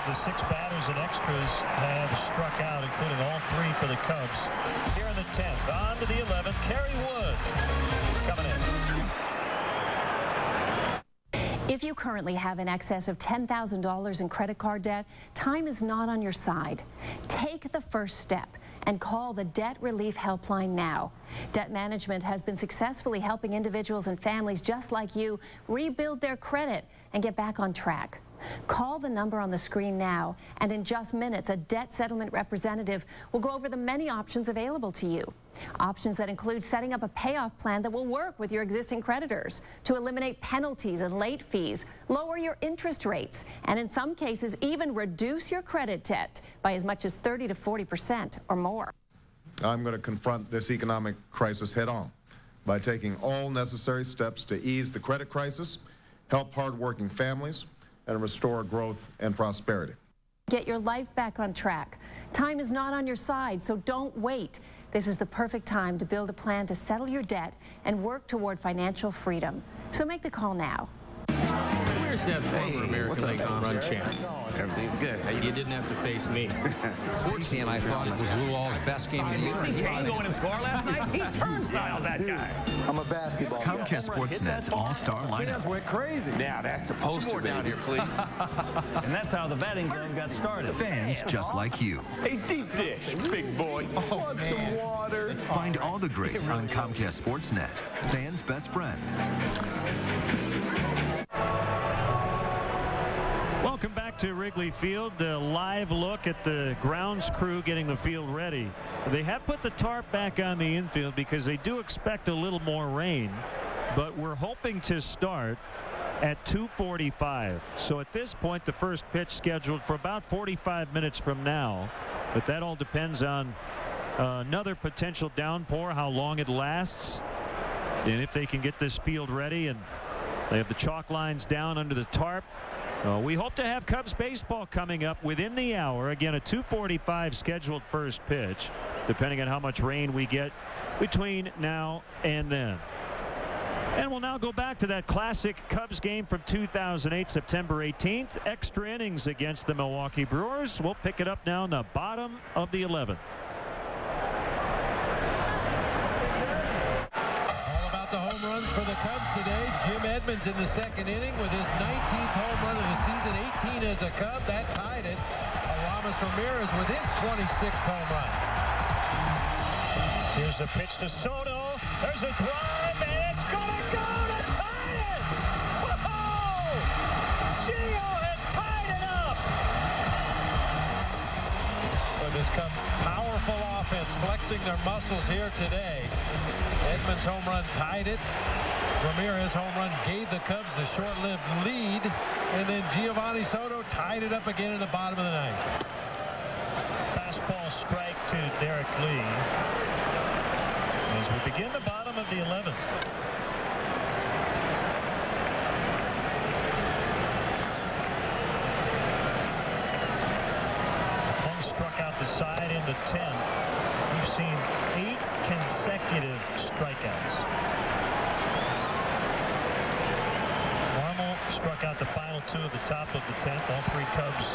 The 6 batters and extras have struck out, including all 3 for the Cubs. Here in the 10th, on to the 11th, Kerry Wood coming in. If you currently have in excess of $10,000 in credit card debt, time is not on your side. Take the first step and call the Debt Relief Helpline now. Debt management has been successfully helping individuals and families just like you rebuild their credit and get back on track. Call the number on the screen now, and in just minutes, a debt settlement representative will go over the many options available to you. Options that include setting up a payoff plan that will work with your existing creditors to eliminate penalties and late fees, lower your interest rates, and in some cases, even reduce your credit debt by as much as 30 to 40% or more. I'm going to confront this economic crisis head on by taking all necessary steps to ease the credit crisis, help hardworking families, and restore growth and prosperity. Get your life back on track. Time is not on your side, so don't wait. This is the perfect time to build a plan to settle your debt and work toward financial freedom. So make the call now. Where's that former American League home run champ? Everything's good. You didn't have to face me. Stacy and I thought it was Lou All's best game of the year. You see Kane going and score last night? He turnstile that guy. I'm a basketball guy. Comcast Sportsnet's all-star lineup. Went crazy. Now that's supposed to be. Down here, please. And that's how the batting glove got started. Fans just like you. A deep dish, big boy. Want some water? Find all the greats on Comcast Sportsnet. Fans' best friend. Welcome back to Wrigley Field. A live look at the grounds crew getting the field ready. They have put the tarp back on the infield because they do expect a little more rain, but we're hoping to start at 2:45. So at this point, the first pitch scheduled for about 45 minutes from now, but that all depends on another potential downpour, how long it lasts, and if they can get this field ready. And they have the chalk lines down under the tarp. We hope to have Cubs baseball coming up within the hour. Again, a 2:45 scheduled first pitch, depending on how much rain we get between now and then. And we'll now go back to that classic Cubs game from 2008, September 18th. Extra innings against the Milwaukee Brewers. We'll pick it up now in the bottom of the 11th. The home runs for the Cubs today. Jim Edmonds in the second inning with his 19th home run of the season, 18 as a Cub. That tied it. Aramis Ramirez with his 26th home run. Here's a pitch to Soto. There's a drive, and it's going to go to tie it. Whoa! Gio has tied it up. Well, this Cub powerful offense flexing their muscles here today. Edmonds' home run tied it. Ramirez' home run gave the Cubs a short-lived lead. And then Giovanni Soto tied it up again in the bottom of the ninth. Fastball strike to Derrek Lee as we begin the bottom of the 11th. One struck out the side in the 10th. We've seen 8 consecutive strikeouts. Marmol struck out the final 2 of the top of the 10th. All 3 Cubs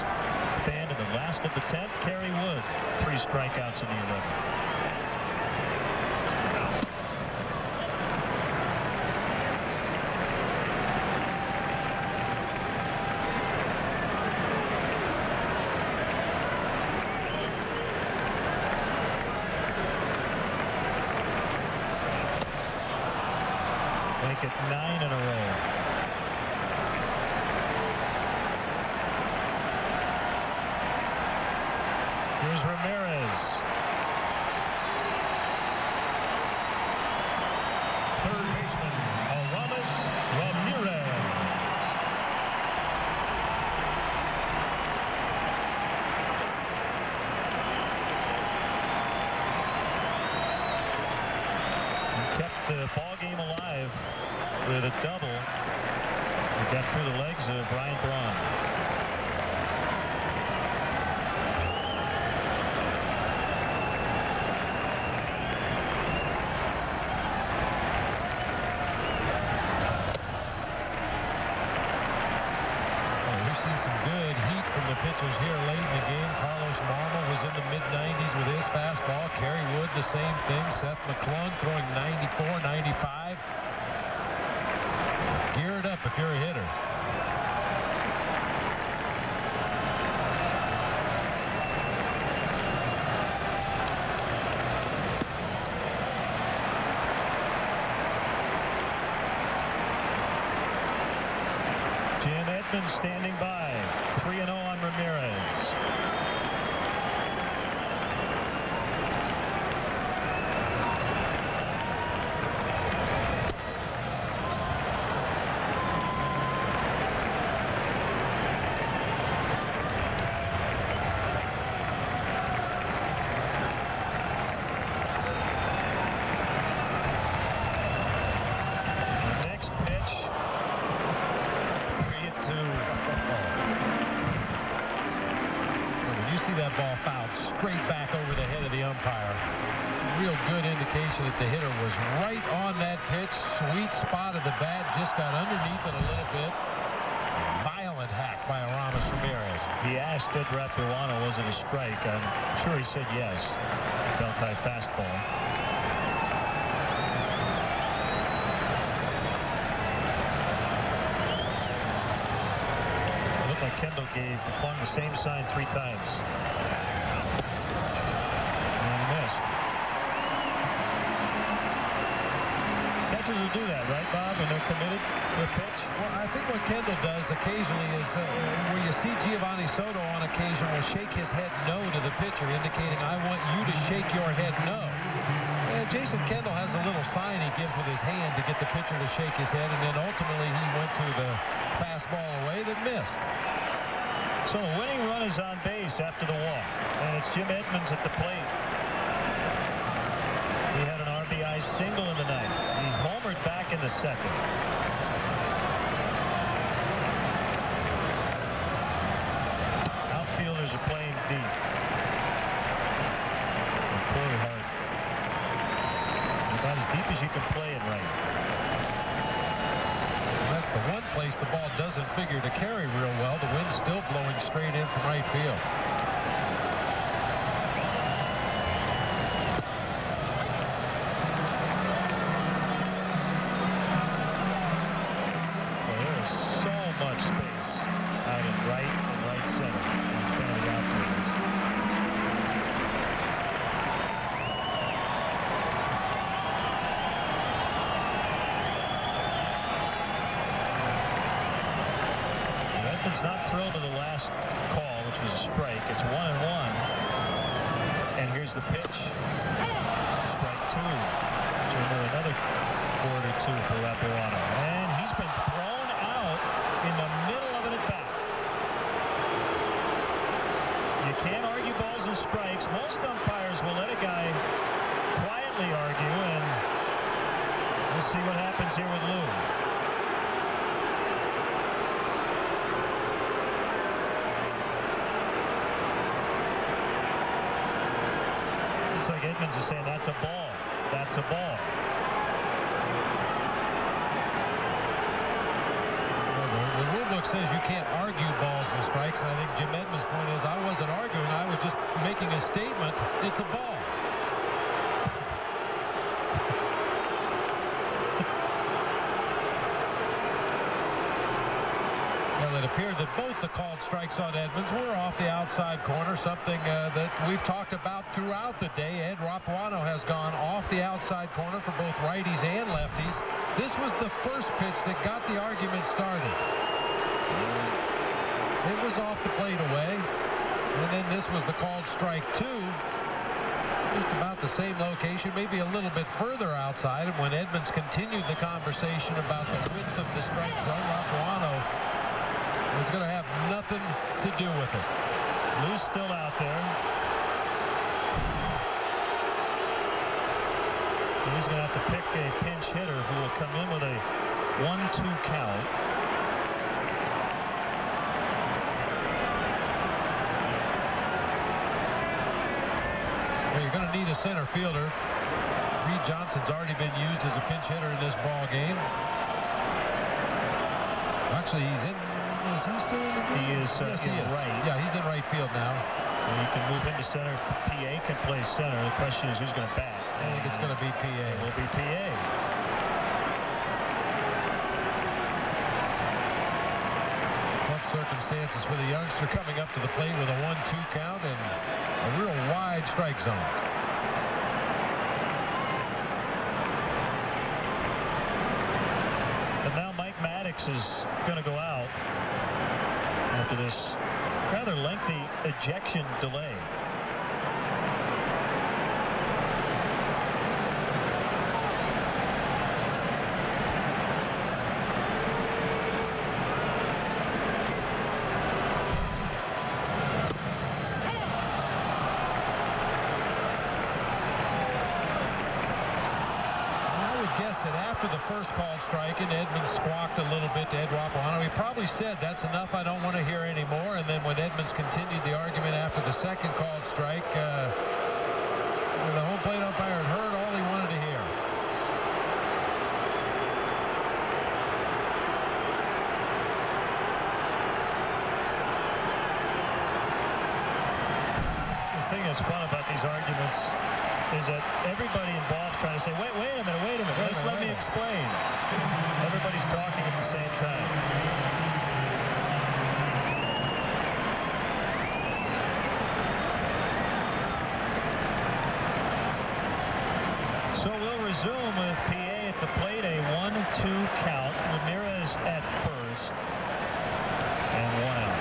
fanned in the last of the 10th. Kerry Wood, 3 strikeouts in the 11th. Make it 9 in a row. Here's Ramirez. Third baseman, Aramis Ramirez. He kept the ball game alive with a double. He got through the legs of Brian Braun. We've seen some good heat from the pitchers here late in the game. Carlos Marmol was in the mid-90s with his fastball. Kerry Wood, the same thing. Seth McClung throwing 94, 95. Gear it up if you're a hitter. Jim Edmonds standing by. 3-0 on Ramirez. Straight back over the head of the umpire. Real good indication that the hitter was right on that pitch. Sweet spot of the bat. Just got underneath it a little bit. Violent hack by Aramis Ramirez. He asked Ed Rapirano, was it a strike? I'm sure he said yes. Belt-high fastball. It looked like Kendall gave McClung the same sign 3 times. Will do that, right, Bob, when they're committed to a pitch? Well, I think what Kendall does occasionally is where you see Giovanni Soto on occasion will shake his head no to the pitcher, indicating, I want you to shake your head no. And Jason Kendall has a little sign he gives with his hand to get the pitcher to shake his head, and then ultimately he went to the fastball away that missed. So the winning run is on base after the walk, and it's Jim Edmonds at the plate. He had an RBI single in the ninth. He homered back in the second. Outfielders are playing deep. Very hard. About as deep as you can play it right. And that's the one place the ball doesn't figure to carry real well. The wind's still blowing straight in from right field. Not thrilled to the last call, which was a strike. It's 1-1. And here's the pitch. Strike 2. Turner another word or two for Rapirano. And he's been thrown out in the middle of an at-bat. You can't argue balls and strikes. Most umpires will let a guy quietly argue, and we'll see what happens here with Lou. Like Edmonds is saying, that's a ball. That's a ball. The rule book says you can't argue balls and strikes, and I think Jim Edmonds' point is I wasn't arguing. I was just making a statement. It's a ball. It appeared that both the called strikes on Edmonds were off the outside corner, something that we've talked about throughout the day. Ed Rapirano has gone off the outside corner for both righties and lefties. This was the first pitch that got the argument started. It was off the plate away, and then this was the called strike 2. Just about the same location, maybe a little bit further outside, and when Edmonds continued the conversation about the width of the strike zone, Rapirano was going to have nothing to do with it. Lou's still out there. And he's going to have to pick a pinch hitter who will come in with a 1-2 count. Well, you're going to need a center fielder. Reed Johnson's already been used as a pinch hitter in this ball game. Actually, he's in. Is he still in the game? He is. Yes, he is. Right. Yeah, he's in right field now. And you can move him to center. PA can play center. The question is who's going to bat. I think it's going to be PA. It will be PA. Tough circumstances for the youngster coming up to the plate with a 1-2 count and a real wide strike zone. But now Mike Maddox is going to go out. after this rather lengthy ejection delay. After the first called strike, and Edmonds squawked a little bit to Ed Rapalano. He probably said, "That's enough. I don't want to hear anymore." And then when Edmonds continued the argument after the second called strike, the home plate umpire had heard all he wanted to hear. The thing that's fun about these arguments is that everybody involved trying to say, wait a minute, let me explain. Everybody's talking at the same time. So we'll resume with PA at the plate, a 1-2 count. Ramirez at first, and 1 out.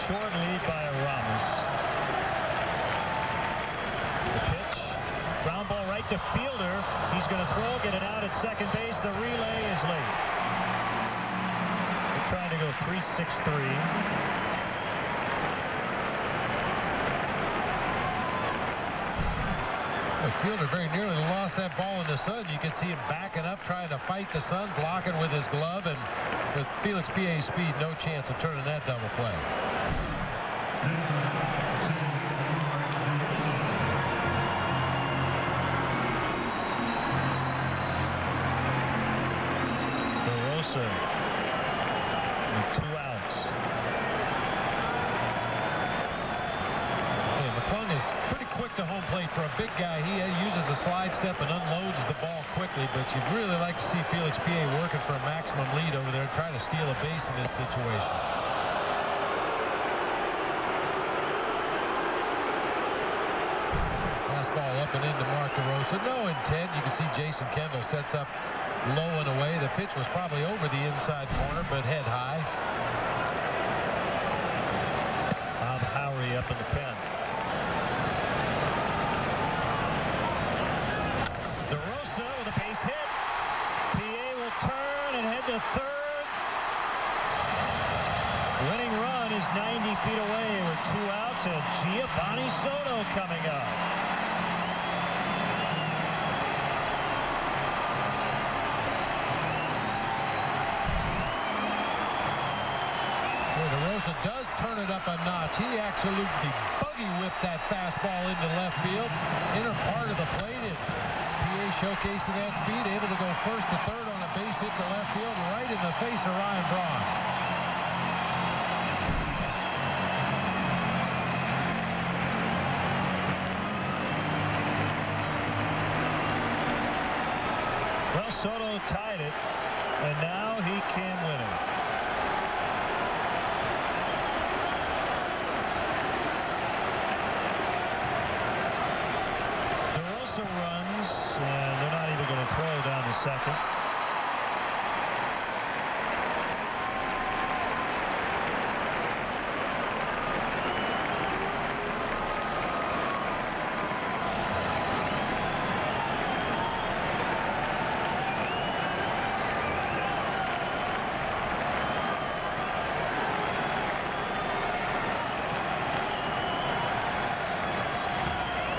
Short lead by Ramos. The pitch. Ground ball right to fielder. He's going to throw, get it out at second base. The relay is late. They're trying to go 3-6-3. The fielder very nearly lost that ball in the sun. You can see him backing up, trying to fight the sun, blocking with his glove, and with Felix P.A.'s speed, no chance of turning that double play. DeRosa with 2 outs. Okay, McClung is pretty quick to home plate for a big guy. He uses a slide step and unloads the ball quickly, but you'd really like to see Felix P.A. working for a maximum lead over there, trying to steal a base in this situation. Ball up and into Mark DeRosa. No intent. You can see Jason Kendall sets up low and away. The pitch was probably over the inside corner, but head high. Bob Howry up in the pen. DeRosa with a base hit. PA will turn and head to third. Winning run is 90 feet away with 2 outs, and Giovanni Soto coming up. Does turn it up a notch. He actually buggy whipped that fastball into left field, inner part of the plate, and PA showcasing that speed, able to go first to third on a base hit to left field, right in the face of Ryan Braun. Well, Soto tied it, and now he can win it. Runs, and they're not even going to throw down to second.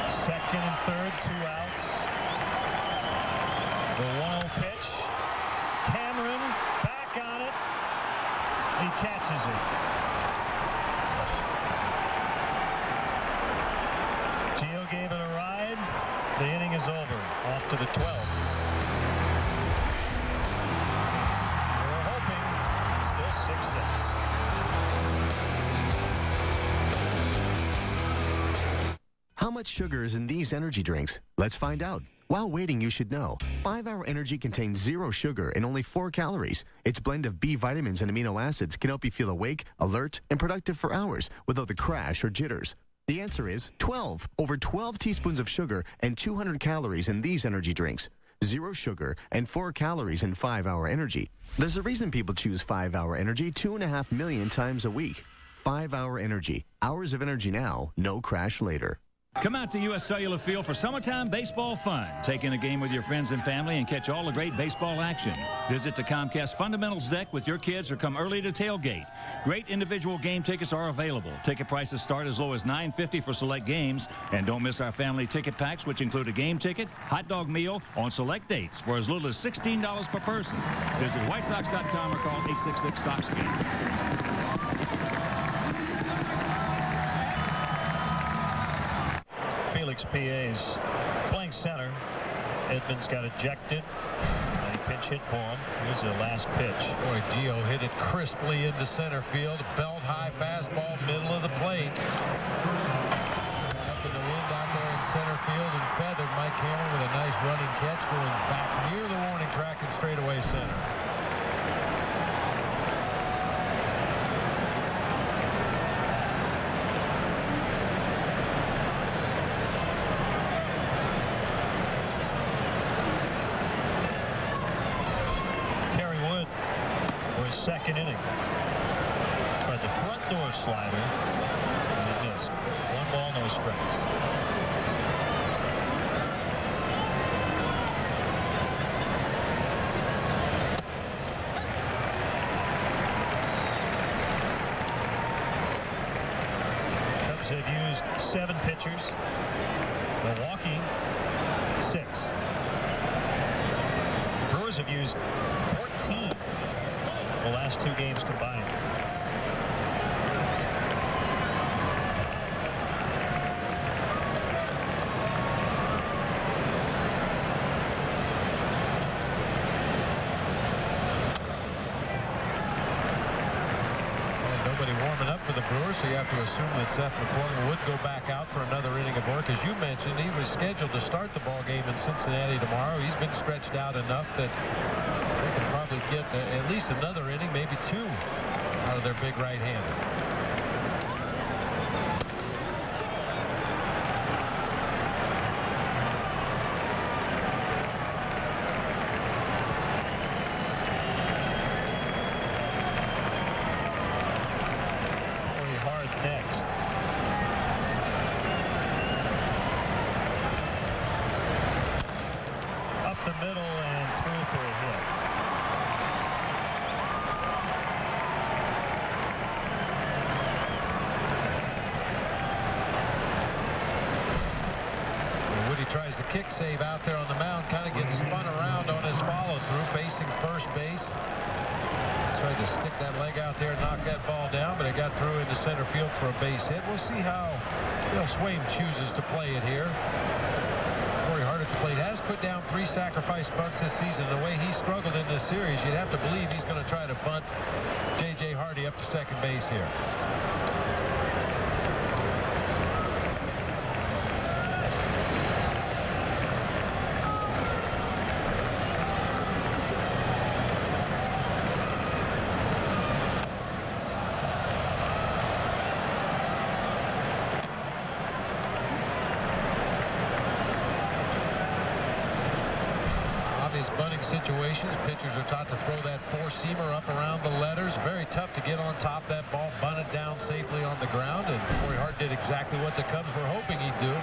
Second and third, 2 outs. The 1-0 pitch. Cameron back on it. He catches it. Gio gave it a ride. The inning is over. Off to the 12th. much sugar is in these energy drinks? Let's find out. While waiting, you should know. 5-Hour Energy contains 0 sugar and only 4 calories. Its blend of B vitamins and amino acids can help you feel awake, alert, and productive for hours without the crash or jitters. The answer is 12. Over 12 teaspoons of sugar and 200 calories in these energy drinks. 0 sugar and 4 calories in 5-Hour Energy. There's a reason people choose 5-Hour Energy 2.5 million times a week. 5-Hour Energy. Hours of energy now, no crash later. Come out to U.S. Cellular Field for summertime baseball fun. Take in a game with your friends and family and catch all the great baseball action. Visit the Comcast Fundamentals deck with your kids or come early to tailgate. Great individual game tickets are available. Ticket prices start as low as $9.50 for select games. And don't miss our family ticket packs, which include a game ticket, hot dog meal on select dates for as little as $16 per person. Visit WhiteSox.com or call 866-SOX-GAME. Felix P.A.'s playing center. Edmonds got ejected. A pinch hit for him. Here's the last pitch. Boy, Gio hit it crisply into center field. Belt high fastball, middle of the plate. Up in the wind out there in center field and feathered Mike Cameron with a nice running catch going back near the warning track and straightaway center. Second inning. Tried the front door slider and it missed. 1 ball, no strikes. Cubs have used 7 pitchers. Milwaukee 6. Brewers have used 14. The last 2 games combined. Nobody warming up for the Brewers, so you have to assume that Seth McClung would go back out for another inning of work. As you mentioned, he was scheduled to start the ball game in Cincinnati tomorrow. He's been stretched out enough that they can probably get at least another inning, maybe 2 out of their big right-hander. Tries the kick save out there on the mound, kind of gets spun around on his follow-through, facing first base. He's tried to stick that leg out there and knock that ball down, but it got through into center field for a base hit. We'll see how Bill Swaim chooses to play it here. Corey Hart at the plate has put down 3 sacrifice bunts this season. The way he struggled in this series, you'd have to believe he's going to try to bunt J.J. Hardy up to second base here. Bunting situations, pitchers are taught to throw that 4-seamer up around the letters. Very tough to get on top of that ball, bunt it down safely on the ground, and Corey Hart did exactly what the Cubs were hoping he'd do.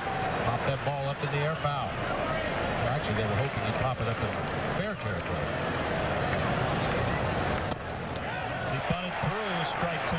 Pop that ball up in the air, foul. Well, actually, they were hoping he'd pop it up in fair territory. He bunted through, strike 2.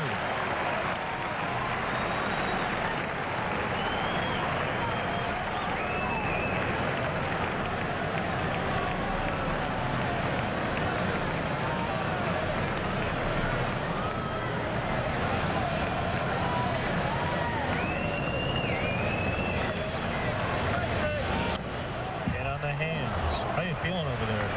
Feeling over there?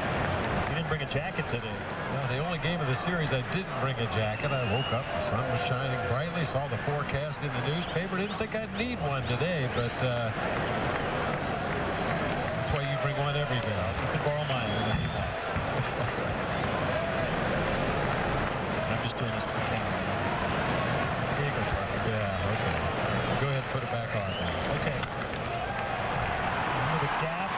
You didn't bring a jacket today. Well, the only game of the series I didn't bring a jacket. I woke up, the sun was shining brightly, saw the forecast in the newspaper. Didn't think I'd need one today, but that's why you bring one every day. You can borrow mine. I'm just doing this for the camera. Here you go, Parker. Yeah, okay. Go ahead and put it back on then. Okay. Into the gap.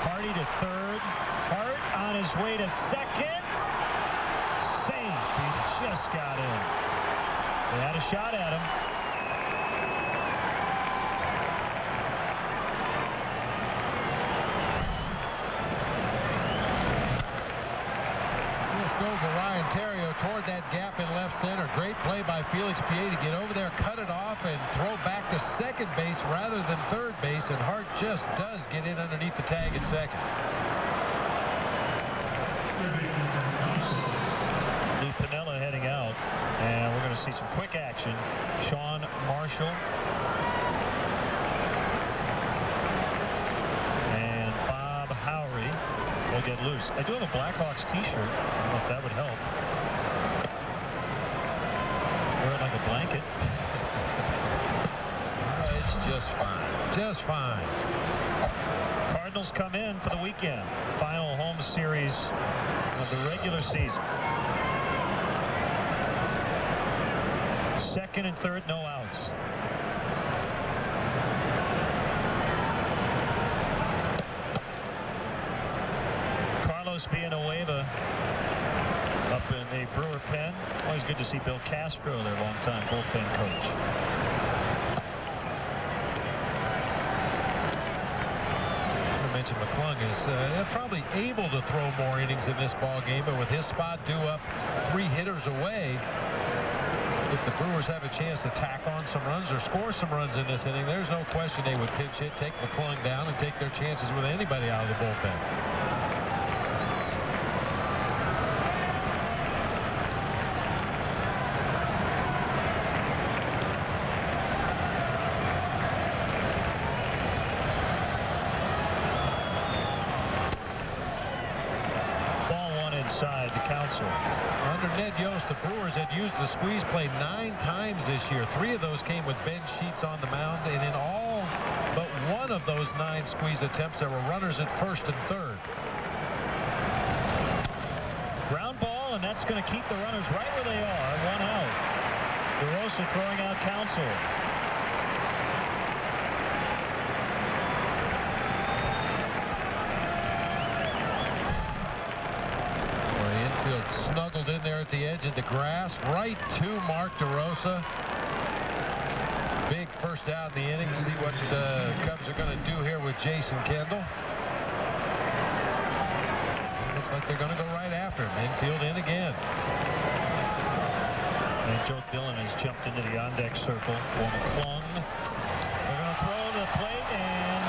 Hardy to third. Hart on his way to second. Safe. He just got in. They had a shot at him. Over Ryan Terrio toward that gap in left center. Great play by Felix Piet to get over there, cut it off, and throw back to second base rather than third base. And Hart just does get in underneath the tag at second. Lou Piniella heading out, and we're going to see some quick action. Sean Marshall. And Bob Howry will get loose. I do have a Blackhawks t-shirt. I don't know if that would help. Wear it like a blanket. It's just fine. Just fine. Cardinals come in for the weekend. Final home series of the regular season. Second and third, no outs. Villanueva up in the Brewer pen. Always good to see Bill Castro, their longtime bullpen coach. I mentioned McClung is probably able to throw more innings in this ball game, but with his spot due up 3 hitters away, if the Brewers have a chance to tack on some runs or score some runs in this inning, there's no question they would pinch hit, take McClung down, and take their chances with anybody out of the bullpen. Under Ned Yost, the Brewers had used the squeeze play 9 times this year. 3 of those came with Ben Sheets on the mound, and in all but one of those 9 squeeze attempts, there were runners at first and third. Ground ball, and that's going to keep the runners right where they are. 1 out. DeRosa throwing out Counsell. Snuggled in there at the edge of the grass, right to Mark DeRosa. Big first out in the inning. See what the Cubs are going to do here with Jason Kendall. Looks like they're going to go right after him. Infield in again. And Joe Dillon has jumped into the on-deck circle for McClung. They're going to throw to the plate, and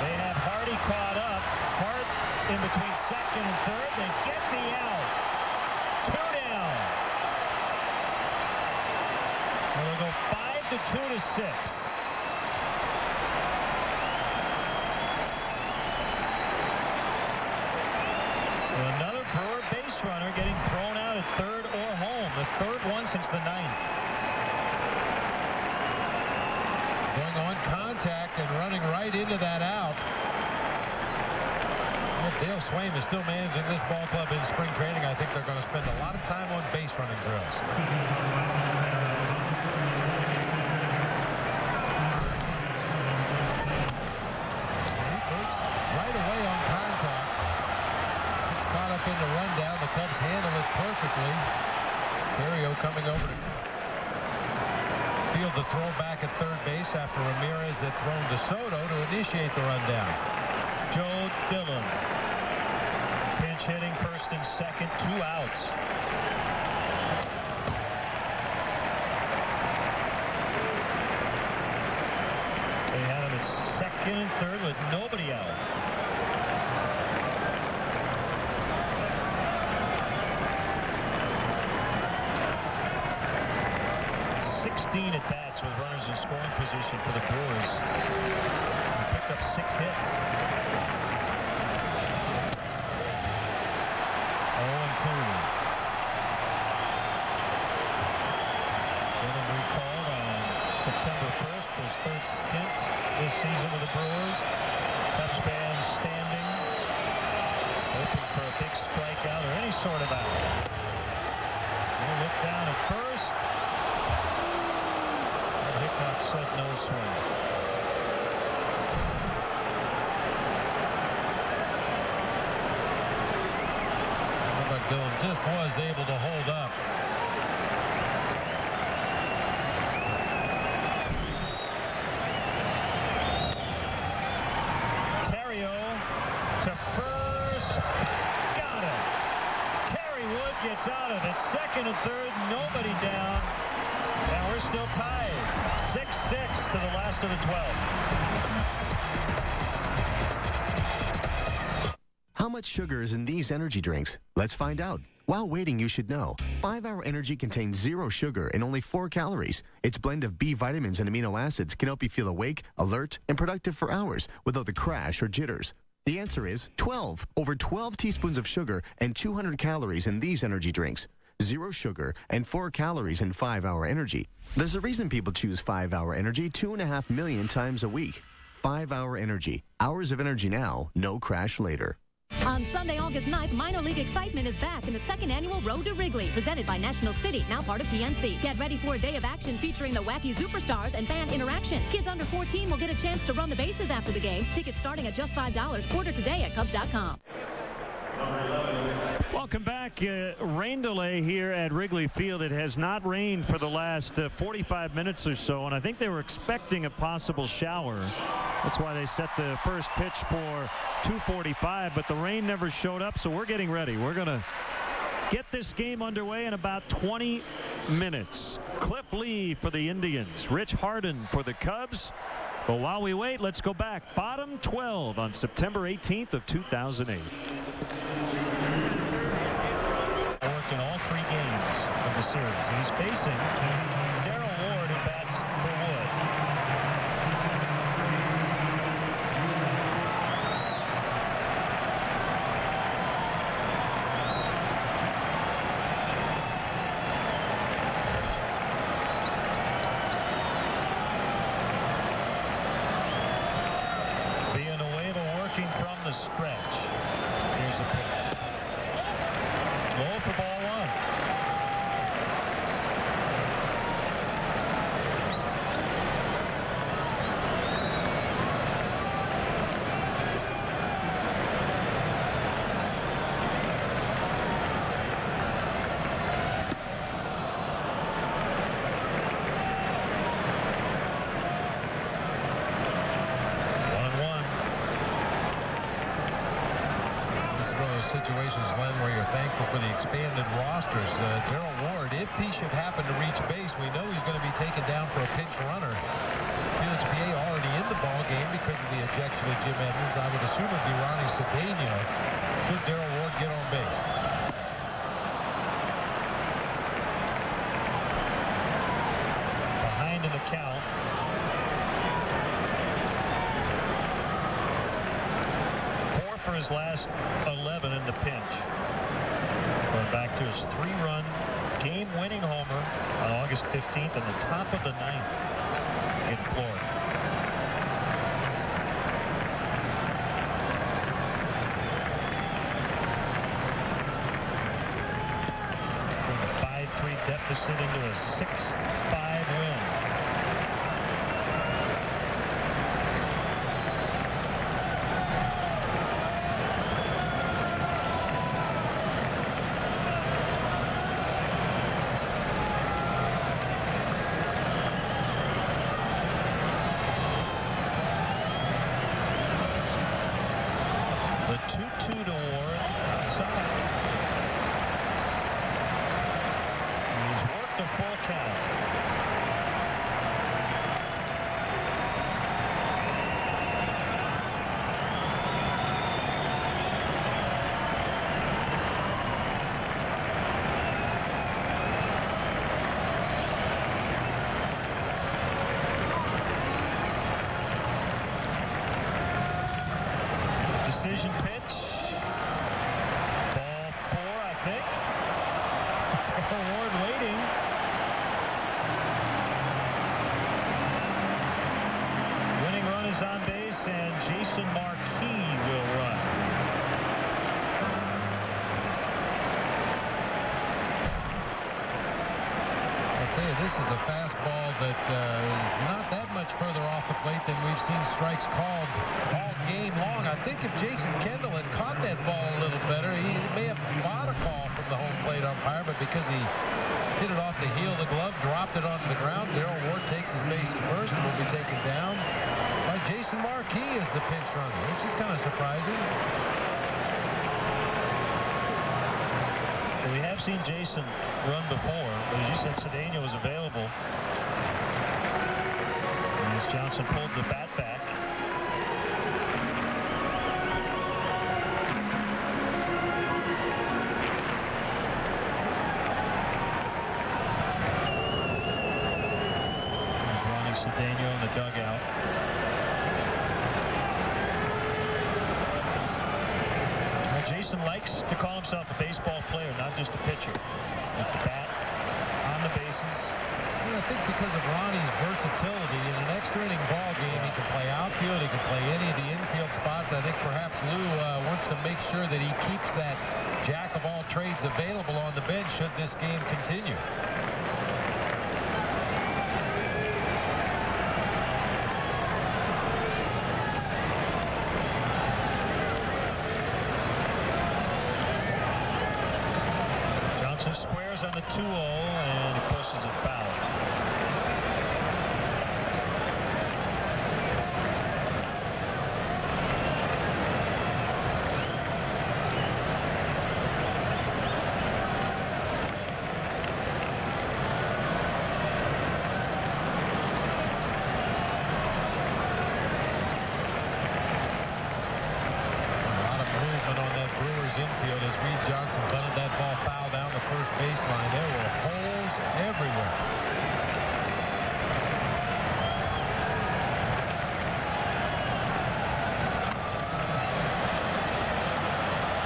they have Hardy caught up. Hart in between second and third. They get the out. 2 down. We'll go 5-2 to 6. Another Brewer base runner getting thrown out at third or home. The third one since the 9th. Going on contact and running right into that out. Dale Swaim is still managing this ball club in spring training. I think they're going to spend a lot of time on base running drills. Right away on contact. It's caught up in the rundown. The Cubs handle it perfectly. Terrio coming over to field the throw back at third base after Ramirez had thrown to Soto to initiate the rundown. Joe Dillon. Pinch hitting first and second, 2 outs. They had him at second and third with nobody out. At bats with runners in scoring position for the Brewers. They picked up 6 hits. short stint this season with the Brewers. Cubs fans standing, hoping for a big strikeout or any sort of out. We'll look down at first. And Hickok said no swing. But Dylan just was able to hold up. To first, got it. Kerry Wood gets out of it. Second and third, nobody down. And we're still tied. 6-6 to the last of the 12. How much sugar is in these energy drinks? Let's find out. While waiting, you should know. 5-Hour Energy contains 0 sugar and only 4 calories. Its blend of B vitamins and amino acids can help you feel awake, alert, and productive for hours without the crash or jitters. The answer is 12. Over 12 teaspoons of sugar and 200 calories in these energy drinks. 0 sugar and 4 calories in 5-Hour Energy. There's a reason people choose 5-Hour Energy 2.5 million times a week. 5-Hour Energy. Hours of energy now, no crash later. On Sunday, August 9th, minor league excitement is back in the second annual Road to Wrigley, presented by National City, now part of PNC. Get ready for a day of action featuring the wacky superstars and fan interaction. Kids under 14 will get a chance to run the bases after the game. Tickets starting at just $5. Order today at Cubs.com. Welcome back. Rain delay here at Wrigley Field. It has not rained for the last 45 minutes or so, and I think they were expecting a possible shower. That's why they set the first pitch for 2:45, but the rain never showed up, so we're getting ready. We're going to get this game underway in about 20 minutes. Cliff Lee for the Indians, Rich Harden for the Cubs. But while we wait, let's go back. Bottom 12 on September 18th of 2008. Worked in all 3 games of the series. He's facing Darrell Ward, who bats for Wood. Villanueva working from the stretch. Here's a pitch. Low for ball 1. Situations, Len, where you're thankful for the expanded rosters. Darrell Ward, if he should happen to reach base, we know he's going to be taken down for a pinch runner. Felix Piet already in the ball game because of the ejection of Jim Edmonds. I would assume it'd be Ronnie Cedeno should Darrell Ward get on base. Behind in the count. For his last 11 in the pinch. Going back to his 3-run game-winning homer on August 15th in the top of the 9th in Florida. From a 5-3 deficit into a 6-5 win. Decision pitch. Ball 4, I think. Darrell Ward waiting. base, and Jason Marquis will run. This is a fastball that is not that much further off the plate than we've seen strikes called all game long. I think if Jason Kendall had caught that ball a little better, he may have bought a call from the home plate umpire, but because he hit it off the heel of the glove, dropped it onto the ground, Darrell Ward takes his base at first and will be taken down by Jason Marquis as the pinch runner. This is kind of surprising. We have seen Jason run before, but as you said, Cedeno was available. As Johnson pulled the bat back. There's Ronnie Cedeno in the dugout. Jason likes to call himself a baseball player, not just a pitcher. With the bat, on the bases. And I think because of Ronnie's versatility, in an extra inning ball game, he can play outfield, he can play any of the infield spots. I think perhaps Lou wants to make sure that he keeps that jack of all trades available on the bench should this game continue. Squares on the 2-0, and he pushes it foul. A lot of movement on that Brewers infield as Reed Johnson bunted that ball foul down the first baseline. There were holes everywhere.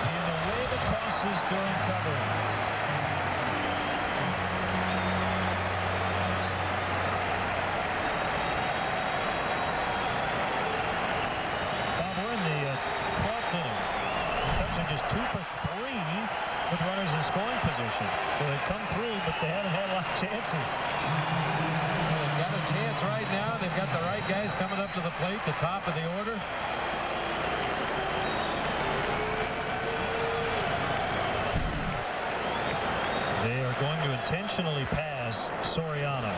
And the wave of tosses during covering. Bob, we're in the 12th inning. The Cubs are just 2 for 3 with runners in scoring position. So they've come through, but they haven't had a lot of chances. They've got a chance right now. They've got the right guys coming up to the plate, the top of the order. They are going to intentionally pass Soriano.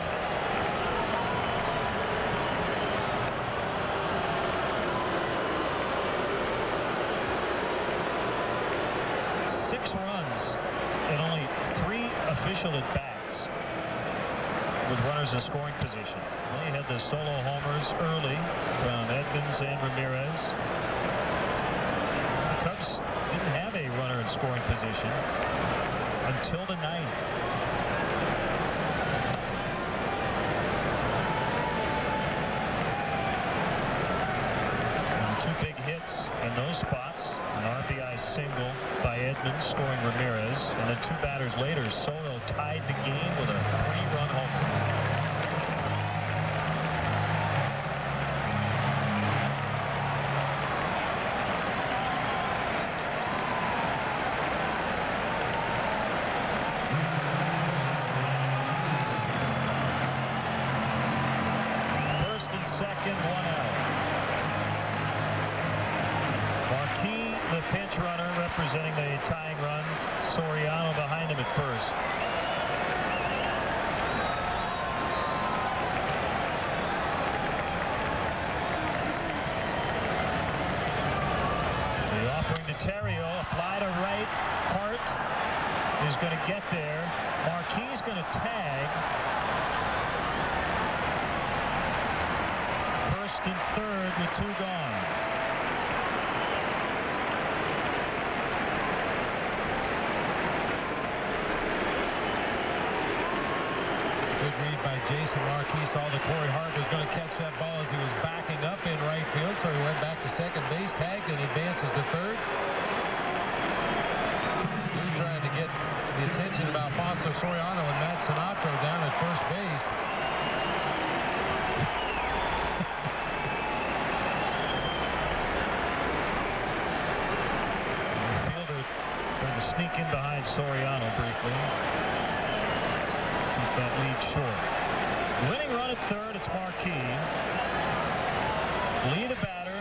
Runs and only 3 official at-bats with runners in scoring position. Well, he had the solo homers early from Edmonds and Ramirez. The Cubs didn't have a runner in scoring position until the 9th. And 2 big hits in those spots. An RBI single by Edmonds scoring Ramirez, and then 2 batters later, Soto tied the game with a 3-run homer. First and second, 1 out. Marquis, the pinch runner, representing the tying run. Soriano behind him at first. The offering to Terrio, a fly to right. Hart is going to get there. Marquis is going to tag. First and third with 2 gone. Read by Jason Marquis. Saw that Corey Hart was going to catch that ball as he was backing up in right field, so he went back to second base, tagged, and advances to third. Lou trying to get the attention of Alfonso Soriano and Matt Sinatro down at first base. sneak in behind Soriano briefly. Keep that lead short. Winning run at third, it's Marquis. Lee the batter.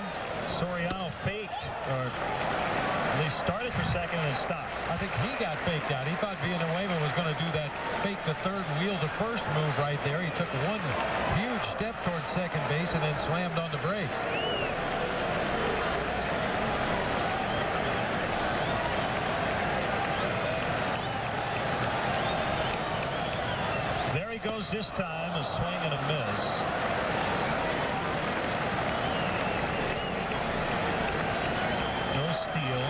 Soriano faked, or at least started for second and then stopped. I think he got faked out. He thought Villanueva was going to do that fake to third, wheel to first move right there. He took one huge step towards second base and then slammed on the brakes. There he goes this time, a swing and a miss. No steal,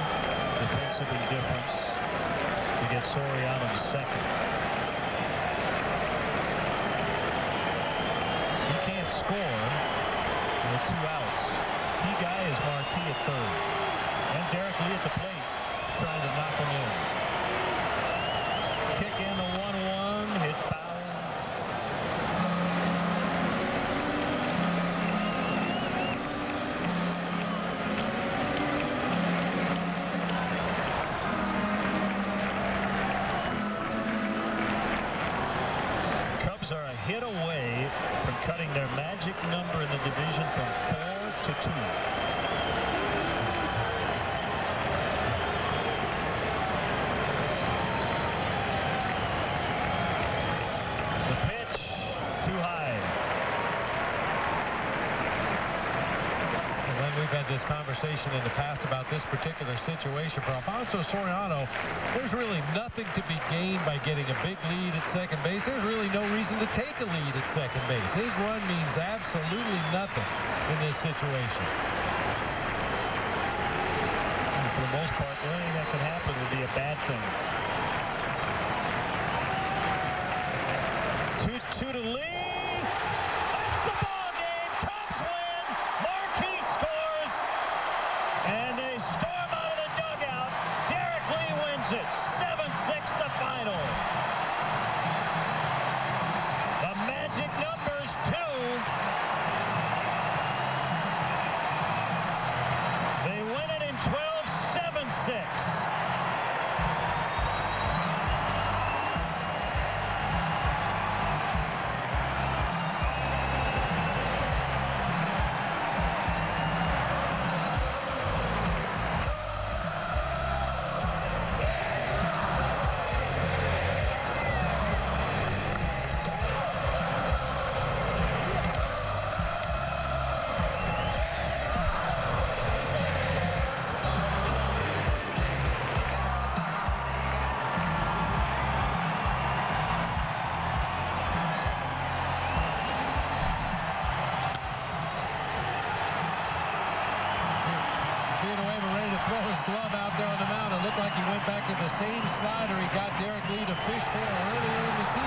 defensive indifference to get Soriano to second. He can't score with 2 outs. Key guy is Marquis at third. And Derrek Lee at the plate trying to knock him in. Kick in the 1-1, hit foul. Are a hit away from cutting their magic number in the division from 4 to 2. The pitch too high. And then we've had this conversation in the past about this particular situation. For Alfonso Soriano, there's really nothing to be gained by getting a big lead at second base. There's really no reason to take a lead at second base. His run means absolutely nothing in this situation. And for the most part, anything that can happen would be a bad thing. 2-2 to Lee. That's the ball game. Cubs win. Marquis scores. And they storm out of the dugout. Derrek Lee wins it. 7-6 the final. The magic number's 2. They win it in 12, 7-6. Glove out there on the mound. It looked like he went back to the same slider he got Derrek Lee to fish for earlier in the season.